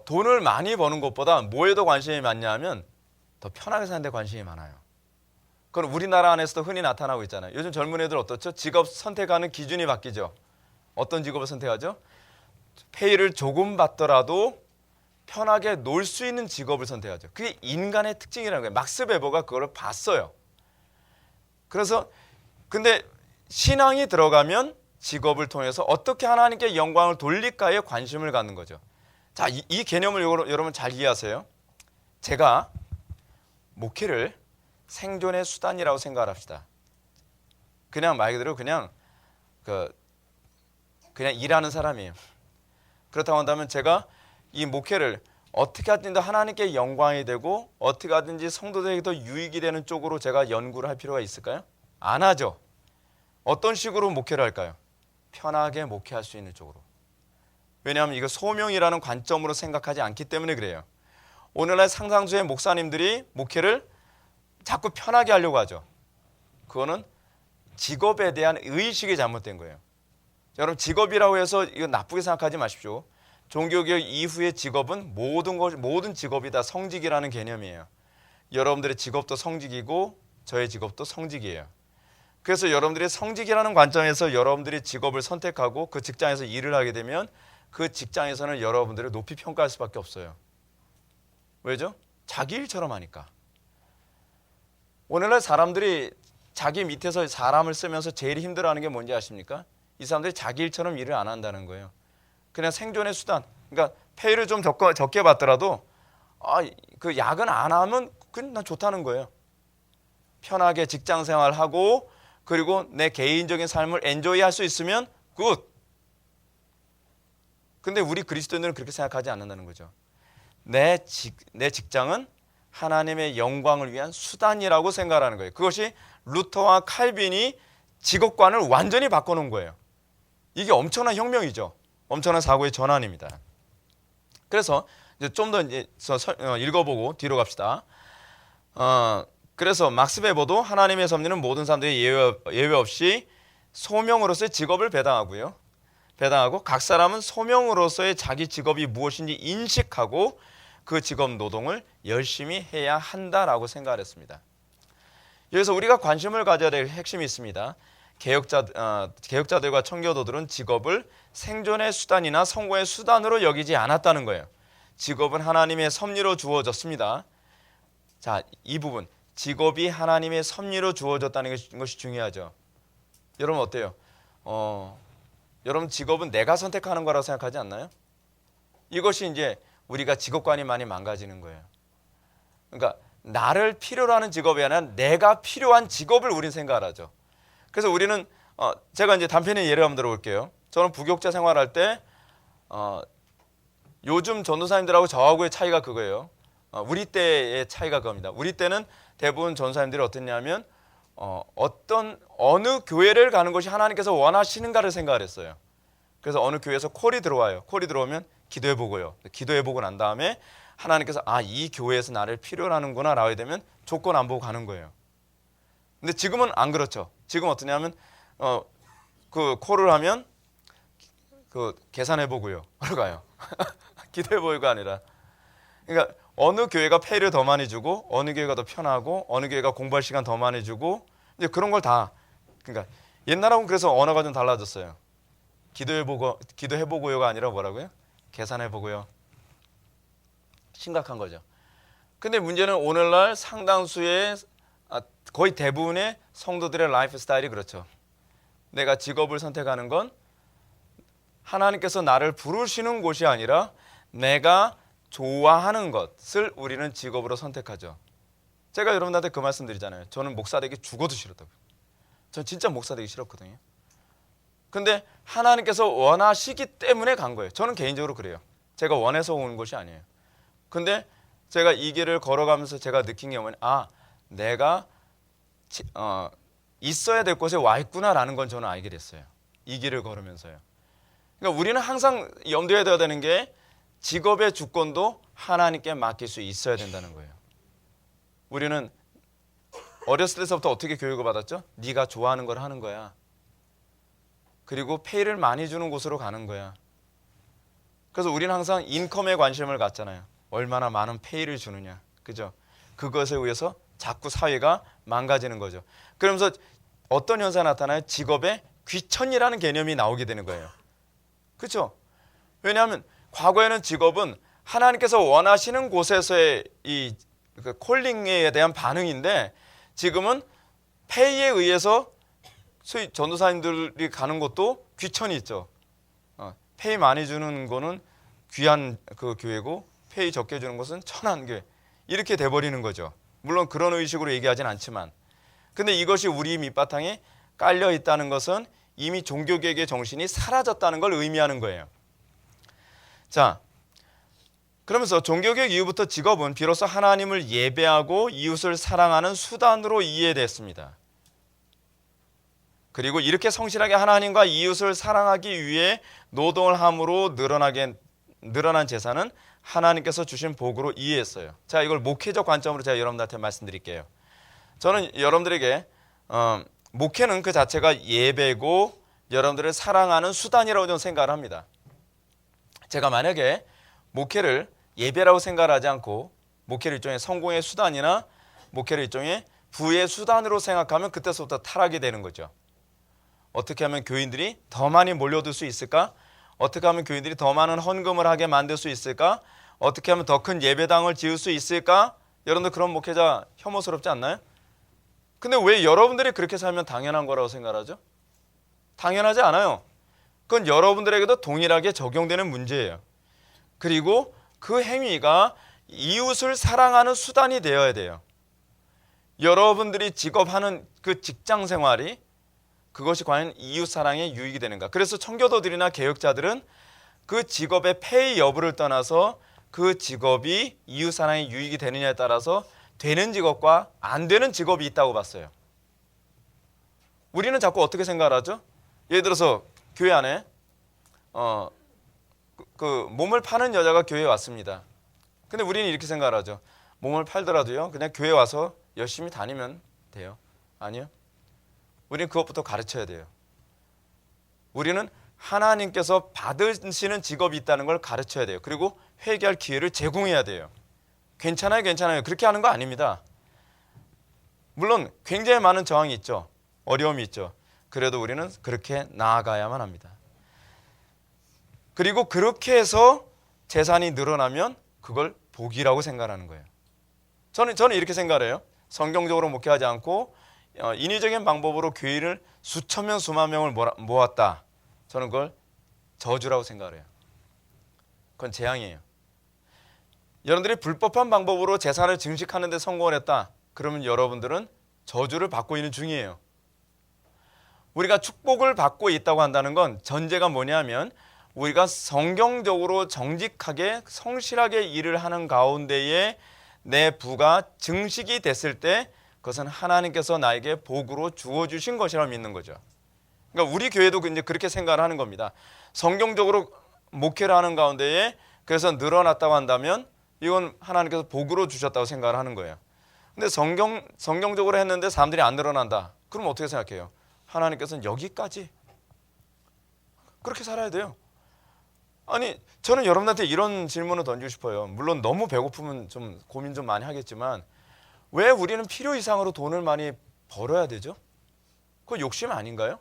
돈을 많이 버는 것보다 뭐에 더 관심이 많냐면 더 편하게 사는 데 관심이 많아요. 그건 우리나라 안에서도 흔히 나타나고 있잖아요. 요즘 젊은 애들 어떻죠? 직업 선택하는 기준이 바뀌죠. 어떤 직업을 선택하죠? 페이를 조금 받더라도 편하게 놀 수 있는 직업을 선택하죠. 그게 인간의 특징이라는 거예요. 막스 베버가 그걸 봤어요. 그래서 근데 신앙이 들어가면 직업을 통해서 어떻게 하나님께 영광을 돌릴까에 관심을 갖는 거죠. 자, 이 개념을 여러분 잘 이해하세요. 제가 목회를 생존의 수단이라고 생각을 합시다. 그냥 말 그대로 그냥 일하는 사람이에요. 그렇다고 한다면 제가 이 목회를 어떻게 하든지 하나님께 영광이 되고 어떻게 하든지 성도들에게 더 유익이 되는 쪽으로 제가 연구를 할 필요가 있을까요? 안 하죠. 어떤 식으로 목회를 할까요? 편하게 목회할 수 있는 쪽으로. 왜냐하면 이거 소명이라는 관점으로 생각하지 않기 때문에 그래요. 오늘날 상당수의 목사님들이 목회를 자꾸 편하게 하려고 하죠. 그거는 직업에 대한 의식이 잘못된 거예요. 여러분 직업이라고 해서 이거 나쁘게 생각하지 마십시오. 종교개혁 이후의 직업은 모든 직업이 다 성직이라는 개념이에요. 여러분들의 직업도 성직이고 저의 직업도 성직이에요. 그래서 여러분들이 성직이라는 관점에서 여러분들이 직업을 선택하고 그 직장에서 일을 하게 되면 그 직장에서는 여러분들을 높이 평가할 수밖에 없어요. 왜죠? 자기 일처럼 하니까. 오늘날 사람들이 자기 밑에서 사람을 쓰면서 제일 힘들어하는 게 뭔지 아십니까? 이 사람들이 자기 일처럼 일을 안 한다는 거예요. 그냥 생존의 수단. 그러니까 페이를 좀 적게 받더라도 그 야근 안 하면 그냥 난 좋다는 거예요. 편하게 직장 생활하고 그리고 내 개인적인 삶을 엔조이 할 수 있으면 굿. 근데 우리 그리스도인들은 그렇게 생각하지 않는다는 거죠. 내 직장은 하나님의 영광을 위한 수단이라고 생각하는 거예요. 그것이 루터와 칼빈이 직업관을 완전히 바꿔놓은 거예요. 이게 엄청난 혁명이죠. 엄청난 사고의 전환입니다. 그래서 이제 좀 더 읽어보고 뒤로 갑시다. 그래서 막스 베버도 하나님의 섭리는 모든 사람들이 예외 없이 소명으로서의 직업을 배당하고 각 사람은 소명으로서의 자기 직업이 무엇인지 인식하고 그 직업 노동을 열심히 해야 한다라고 생각을 했습니다. 여기서 우리가 관심을 가져야 될 핵심이 있습니다. 개혁자들과 청교도들은 직업을 생존의 수단이나 성공의 수단으로 여기지 않았다는 거예요. 직업은 하나님의 섭리로 주어졌습니다. 자, 이 부분 직업이 하나님의 섭리로 주어졌다는 것이 중요하죠. 여러분 어때요? 여러분 직업은 내가 선택하는 거라고 생각하지 않나요? 이것이 이제 우리가 직업관이 많이 망가지는 거예요. 그러니까 나를 필요로 하는 직업이 아니라 내가 필요한 직업을 우리는 생각을 하죠. 그래서 우리는 제가 이제 단편의 예를 한번 들어볼게요. 저는 부교육자 생활할 때 요즘 전도사님들하고 저하고의 차이가 그거예요. 우리 때의 차이가 그겁니다. 우리 때는 대부분 전도사님들이 어땠냐면 어느 교회를 가는 것이 하나님께서 원하시는가를 생각을 했어요. 그래서 어느 교회에서 콜이 들어와요. 콜이 들어오면 기도해보고요. 기도해보고 난 다음에 하나님께서 이 교회에서 나를 필요로 하는구나 라고 되면 조건 안 보고 가는 거예요. 근데 지금은 안 그렇죠. 지금 어떠냐면 그 콜을 하면 그 계산해보고요. 바로 가요. 기도해보고가 아니라. 그러니까 어느 교회가 페이를 더 많이 주고 어느 교회가 더 편하고 어느 교회가 공부할 시간 더 많이 주고 이제 그런 걸 다. 그러니까 옛날하고는 그래서 언어가 좀 달라졌어요. 기도해보고요가 아니라 뭐라고요? 계산해보고요. 심각한 거죠. 근데 문제는 오늘날 상당수의 거의 대부분의 성도들의 라이프 스타일이 그렇죠. 내가 직업을 선택하는 건 하나님께서 나를 부르시는 곳이 아니라 내가 좋아하는 것을 우리는 직업으로 선택하죠. 제가 여러분한테 그 말씀 드리잖아요. 저는 목사 되기 죽어도 싫었다고요. 전 진짜 목사 되기 싫었거든요. 근데 하나님께서 원하시기 때문에 간 거예요. 저는 개인적으로 그래요. 제가 원해서 온 것이 아니에요. 근데 제가 이 길을 걸어가면서 제가 느낀 게 뭐냐, 내가 있어야 될 곳에 와 있구나라는 건 저는 알게 됐어요. 이 길을 걸으면서요. 그러니까 우리는 항상 염두에 둬야 되는 게 직업의 주권도 하나님께 맡길 수 있어야 된다는 거예요. 우리는 어렸을 때부터 어떻게 교육을 받았죠? 네가 좋아하는 걸 하는 거야. 그리고 페이를 많이 주는 곳으로 가는 거야. 그래서 우리는 항상 인컴에 관심을 갖잖아요. 얼마나 많은 페이를 주느냐. 그죠? 그것에 의해서 자꾸 사회가 망가지는 거죠. 그러면서 어떤 현상이 나타나요? 직업에 귀천이라는 개념이 나오게 되는 거예요. 그렇죠? 왜냐하면 과거에는 직업은 하나님께서 원하시는 곳에서의 이 콜링에 대한 반응인데, 지금은 페이에 의해서 소위 전도사님들이 가는 것도 귀천이 있죠. 페이 많이 주는 거는 귀한 그 교회고, 페이 적게 주는 것은 천한 교회, 이렇게 돼버리는 거죠. 물론 그런 의식으로 얘기하진 않지만, 근데 이것이 우리 밑바탕에 깔려 있다는 것은 이미 종교개혁의 정신이 사라졌다는 걸 의미하는 거예요. 자, 그러면서 종교개혁 이후부터 직업은 비로소 하나님을 예배하고 이웃을 사랑하는 수단으로 이해됐습니다. 그리고 이렇게 성실하게 하나님과 이웃을 사랑하기 위해 노동을 함으로 늘어난 재산은 하나님께서 주신 복으로 이해했어요. 자, 이걸 목회적 관점으로 제가 여러분들한테 말씀드릴게요. 저는 여러분들에게 목회는 그 자체가 예배고 여러분들을 사랑하는 수단이라고 저는 생각을 합니다. 제가 만약에 목회를 예배라고 생각을 하지 않고 목회를 일종의 성공의 수단이나 목회를 일종의 부의 수단으로 생각하면 그때서부터 타락이 되는 거죠. 어떻게 하면 교인들이 더 많이 몰려들 수 있을까? 어떻게 하면 교인들이 더 많은 헌금을 하게 만들 수 있을까? 어떻게 하면 더 큰 예배당을 지을 수 있을까? 여러분들 그런 목회자 혐오스럽지 않나요? 근데 왜 여러분들이 그렇게 살면 당연한 거라고 생각하죠? 당연하지 않아요. 그건 여러분들에게도 동일하게 적용되는 문제예요. 그리고 그 행위가 이웃을 사랑하는 수단이 되어야 돼요. 여러분들이 직업하는 그 직장 생활이 그것이 과연 이웃 사랑에 유익이 되는가? 그래서 청교도들이나 개혁자들은 그 직업의 폐의 여부를 떠나서 그 직업이 이웃 사랑에 유익이 되느냐에 따라서 되는 직업과 안 되는 직업이 있다고 봤어요. 우리는 자꾸 어떻게 생각을 하죠? 예를 들어서 교회 안에 그 몸을 파는 여자가 교회에 왔습니다. 근데 우리는 이렇게 생각을 하죠. 몸을 팔더라도요, 그냥 교회 와서 열심히 다니면 돼요. 아니요. 우리는 그것부터 가르쳐야 돼요. 우리는 하나님께서 받으시는 직업이 있다는 걸 가르쳐야 돼요. 그리고 회개할 기회를 제공해야 돼요. 괜찮아요, 괜찮아요. 그렇게 하는 거 아닙니다. 물론 굉장히 많은 저항이 있죠. 어려움이 있죠. 그래도 우리는 그렇게 나아가야만 합니다. 그리고 그렇게 해서 재산이 늘어나면 그걸 복이라고 생각하는 거예요. 저는 이렇게 생각을 해요. 성경적으로 목회하지 않고 인위적인 방법으로 교회를 수천 명, 수만 명을 모았다. 저는 그걸 저주라고 생각을 해요. 그건 재앙이에요. 여러분들이 불법한 방법으로 재산을 증식하는 데 성공을 했다. 그러면 여러분들은 저주를 받고 있는 중이에요. 우리가 축복을 받고 있다고 한다는 건 전제가 뭐냐면 우리가 성경적으로 정직하게 성실하게 일을 하는 가운데에 내 부가 증식이 됐을 때 그것은 하나님께서 나에게 복으로 주어주신 것이라고 믿는 거죠. 그러니까 우리 교회도 이제 그렇게 생각을 하는 겁니다. 성경적으로 목회를 하는 가운데에 그래서 늘어났다고 한다면 이건 하나님께서 복으로 주셨다고 생각을 하는 거예요. 근데 성경적으로 했는데 사람들이 안 늘어난다. 그럼 어떻게 생각해요? 하나님께서는 여기까지 그렇게 살아야 돼요. 아니, 저는 여러분한테 이런 질문을 던지고 싶어요. 물론 너무 배고프면 좀 고민 좀 많이 하겠지만 왜 우리는 필요 이상으로 돈을 많이 벌어야 되죠? 그거 욕심 아닌가요?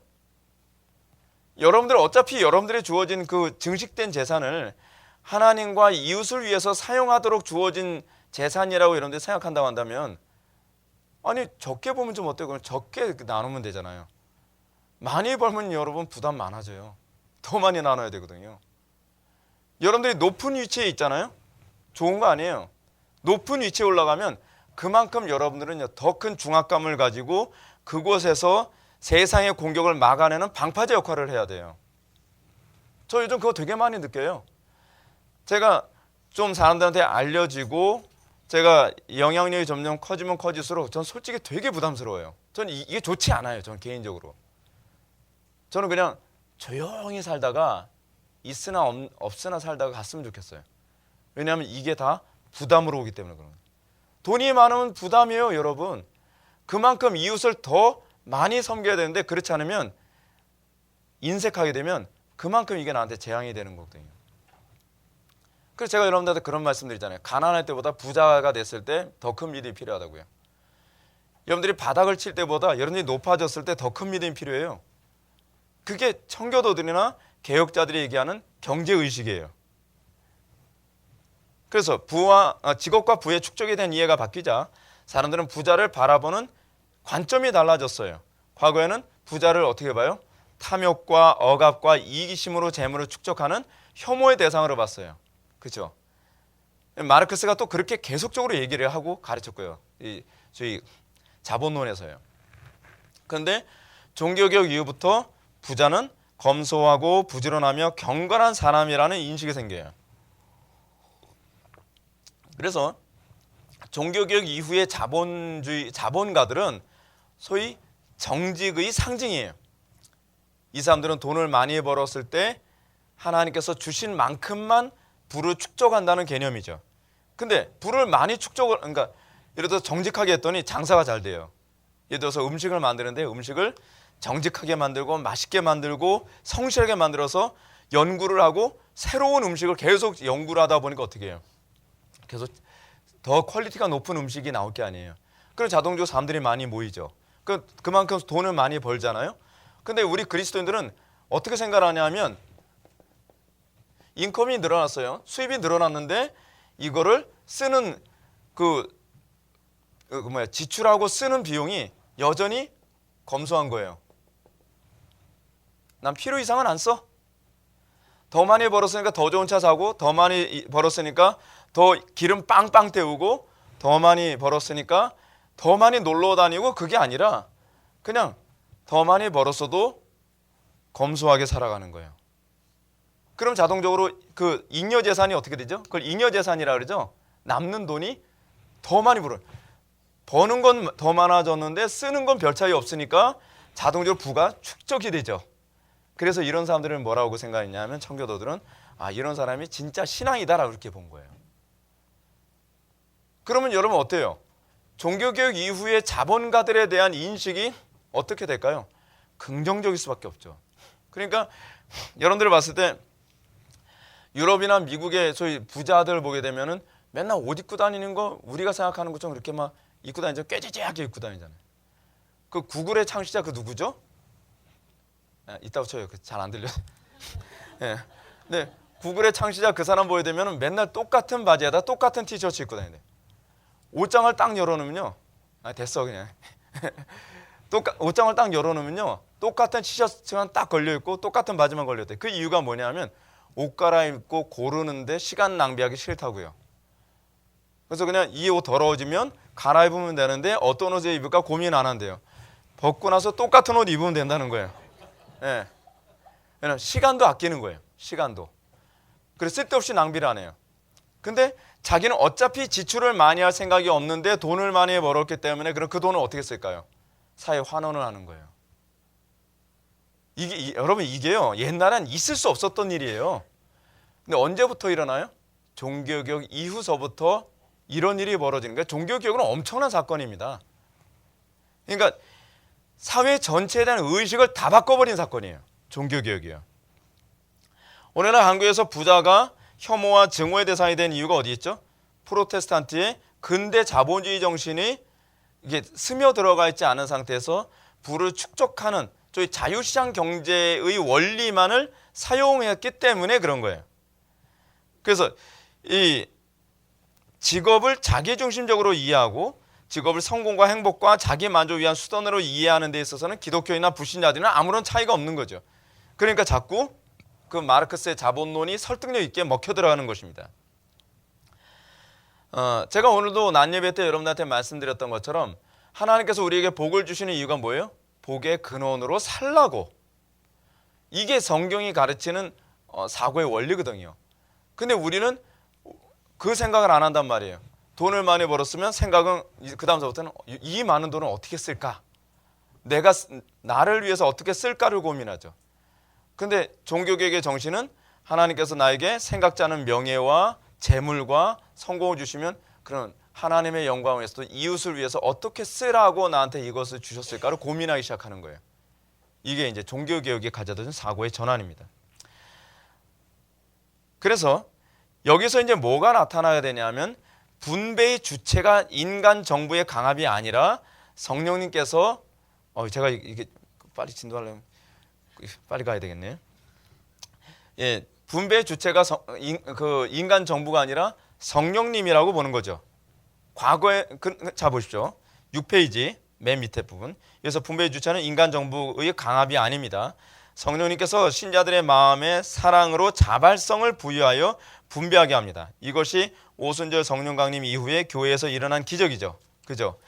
여러분들 어차피 여러분들이 주어진 그 증식된 재산을 하나님과 이웃을 위해서 사용하도록 주어진 재산이라고 여러분들이 생각한다고 한다면 아니 적게 보면 좀 어때요? 그럼 적게 나누면 되잖아요. 많이 벌면 여러분 부담 많아져요. 더 많이 나눠야 되거든요. 여러분들이 높은 위치에 있잖아요. 좋은 거 아니에요. 높은 위치에 올라가면 그만큼 여러분들은 더 큰 중압감을 가지고 그곳에서 세상의 공격을 막아내는 방파제 역할을 해야 돼요. 저 요즘 그거 되게 많이 느껴요. 제가 좀 사람들한테 알려지고 제가 영향력이 점점 커지면 커질수록 전 솔직히 되게 부담스러워요. 저는 이게 좋지 않아요. 저는 개인적으로. 저는 그냥 조용히 살다가 있으나 없으나 살다가 갔으면 좋겠어요. 왜냐하면 이게 다 부담으로 오기 때문에 그런 거예요. 돈이 많으면 부담이에요, 여러분. 그만큼 이웃을 더 많이 섬겨야 되는데 그렇지 않으면 인색하게 되면 그만큼 이게 나한테 재앙이 되는 거거든요. 그래서 제가 여러분들한테 그런 말씀드리잖아요. 가난할 때보다 부자가 됐을 때 더 큰 믿음이 필요하다고요. 여러분들이 바닥을 칠 때보다 여러분들이 높아졌을 때 더 큰 믿음이 필요해요. 그게 청교도들이나 개혁자들이 얘기하는 경제의식이에요. 그래서 직업과 부의 축적에 대한 이해가 바뀌자 사람들은 부자를 바라보는 관점이 달라졌어요. 과거에는 부자를 어떻게 봐요? 탐욕과 억압과 이기심으로 재물을 축적하는 혐오의 대상으로 봤어요. 그렇죠? 마르크스가 또 그렇게 계속적으로 얘기를 하고 가르쳤고요. 저희 자본론에서요. 그런데 종교개혁 이후부터 부자는 검소하고 부지런하며 경건한 사람이라는 인식이 생겨요. 그래서 종교개혁 이후의 자본가들은 소위 정직의 상징이에요. 이 사람들은 돈을 많이 벌었을 때 하나님께서 주신 만큼만 부를 축적한다는 개념이죠. 근데 부를 많이 그러니까 예를 들어서 정직하게 했더니 장사가 잘 돼요. 예를 들어서 음식을 만드는데 음식을 정직하게 만들고 맛있게 만들고 성실하게 만들어서 연구를 하고 새로운 음식을 계속 연구를 하다 보니까 어떻게 해요? 계속 더 퀄리티가 높은 음식이 나올 게 아니에요. 그럼 자동적으로 사람들이 많이 모이죠. 그만큼 돈을 많이 벌잖아요. 근데 우리 그리스도인들은 어떻게 생각하냐면 인컴이 늘어났어요. 수입이 늘어났는데 이거를 쓰는 지출하고 쓰는 비용이 여전히 검소한 거예요. 난 필요 이상은 안 써. 더 많이 벌었으니까 더 좋은 차 사고, 더 많이 벌었으니까 더 기름 빵빵 때우고, 더 많이 벌었으니까 더 많이 놀러 다니고, 그게 아니라 그냥 더 많이 벌었어도 검소하게 살아가는 거예요. 그럼 자동적으로 그 잉여 재산이 어떻게 되죠? 그걸 잉여 재산이라 그러죠. 남는 돈이 더 많이 버는 건 더 많아졌는데 쓰는 건 별 차이 없으니까 자동적으로 부가 축적이 되죠. 그래서 이런 사람들은 뭐라고 생각했냐면 청교도들은 이런 사람이 진짜 신앙이다라고 그렇게 본 거예요. 그러면 여러분 어때요? 종교개혁 이후에 자본가들에 대한 인식이 어떻게 될까요? 긍정적일 수밖에 없죠. 그러니까 여러분들이 봤을 때 유럽이나 미국의 소위 부자들 보게 되면은 맨날 옷 입고 다니는 거 우리가 생각하는 것처럼 그렇게 막 입고 다니죠. 꾀지지하게 입고 다니잖아요. 그 구글의 창시자 그 누구죠? 이따가 쳐요. 잘 안 들려. 예. 네, 구글의 창시자 그 사람 보게 되면은 맨날 똑같은 바지에다 똑같은 티셔츠 입고 다니네. 옷장을 딱 열어놓으면요. 됐어 그냥. 옷장을 딱 열어놓으면요. 똑같은 티셔츠만 딱 걸려 있고 똑같은 바지만 걸려 있대. 그 이유가 뭐냐면 옷 갈아입고 고르는데 시간 낭비하기 싫다고요. 그래서 그냥 이 옷 더러워지면 갈아입으면 되는데 어떤 옷을 입을까 고민 안 한대요. 벗고 나서 똑같은 옷 입으면 된다는 거예요. 예. 왜냐면 시간도 아끼는 거예요. 시간도. 그래서 쓸데없이 낭비를 안 해요. 근데 자기는 어차피 지출을 많이 할 생각이 없는데 돈을 많이 벌었기 때문에 그럼 그 돈을 어떻게 쓸까요? 사회에 환원을 하는 거예요. 여러분 이게요. 옛날엔 있을 수 없었던 일이에요. 근데 언제부터 일어나요? 종교개혁 이후서부터 이런 일이 벌어지는 거예요. 종교개혁은 엄청난 사건입니다. 그러니까 사회 전체에 대한 의식을 다 바꿔버린 사건이에요. 종교개혁이요. 오늘날 한국에서 부자가 혐오와 증오의 대상이 된 이유가 어디 있죠? 프로테스탄트의 근대 자본주의 정신이 이게 스며들어가 있지 않은 상태에서 부를 축적하는 저희 자유시장 경제의 원리만을 사용했기 때문에 그런 거예요. 그래서 이 직업을 자기중심적으로 이해하고 직업을 성공과 행복과 자기 만족을 위한 수단으로 이해하는 데 있어서는 기독교인이나 불신자들이나 아무런 차이가 없는 거죠. 그러니까 자꾸 그 마르크스의 자본론이 설득력 있게 먹혀 들어가는 것입니다. 제가 오늘도 낮 예배 때 여러분들한테 말씀드렸던 것처럼 하나님께서 우리에게 복을 주시는 이유가 뭐예요? 복의 근원으로 살라고. 이게 성경이 가르치는 사고의 원리거든요. 근데 우리는 그 생각을 안 한단 말이에요. 돈을 많이 벌었으면 생각은 그 다음서부터는 이 많은 돈을 어떻게 쓸까? 내가 나를 위해서 어떻게 쓸까를 고민하죠. 근데 종교개혁의 정신은 하나님께서 나에게 생각지 않은 명예와 재물과 성공을 주시면 그런 하나님의 영광을 위해서도 이웃을 위해서 어떻게 쓰라고 나한테 이것을 주셨을까를 고민하기 시작하는 거예요. 이게 이제 종교개혁이 가져다 준 사고의 전환입니다. 그래서 여기서 이제 뭐가 나타나야 되냐면 분배의 주체가 인간 정부의 강압이 아니라 성령님께서 제가 이게 빨리 진도하려면 빨리 가야 되겠네요. 예, 분배의 주체가 인간 정부가 아니라 성령님이라고 보는 거죠. 과거에 자 보십시오. 6페이지 맨 밑에 부분. 그래서 분배의 주체는 인간 정부의 강압이 아닙니다. 성령님께서 신자들의 마음에 사랑으로 자발성을 부여하여 분배하게 합니다. 이것이 오순절 성령 강림 이후에 교회에서 일어난 기적이죠. 그죠?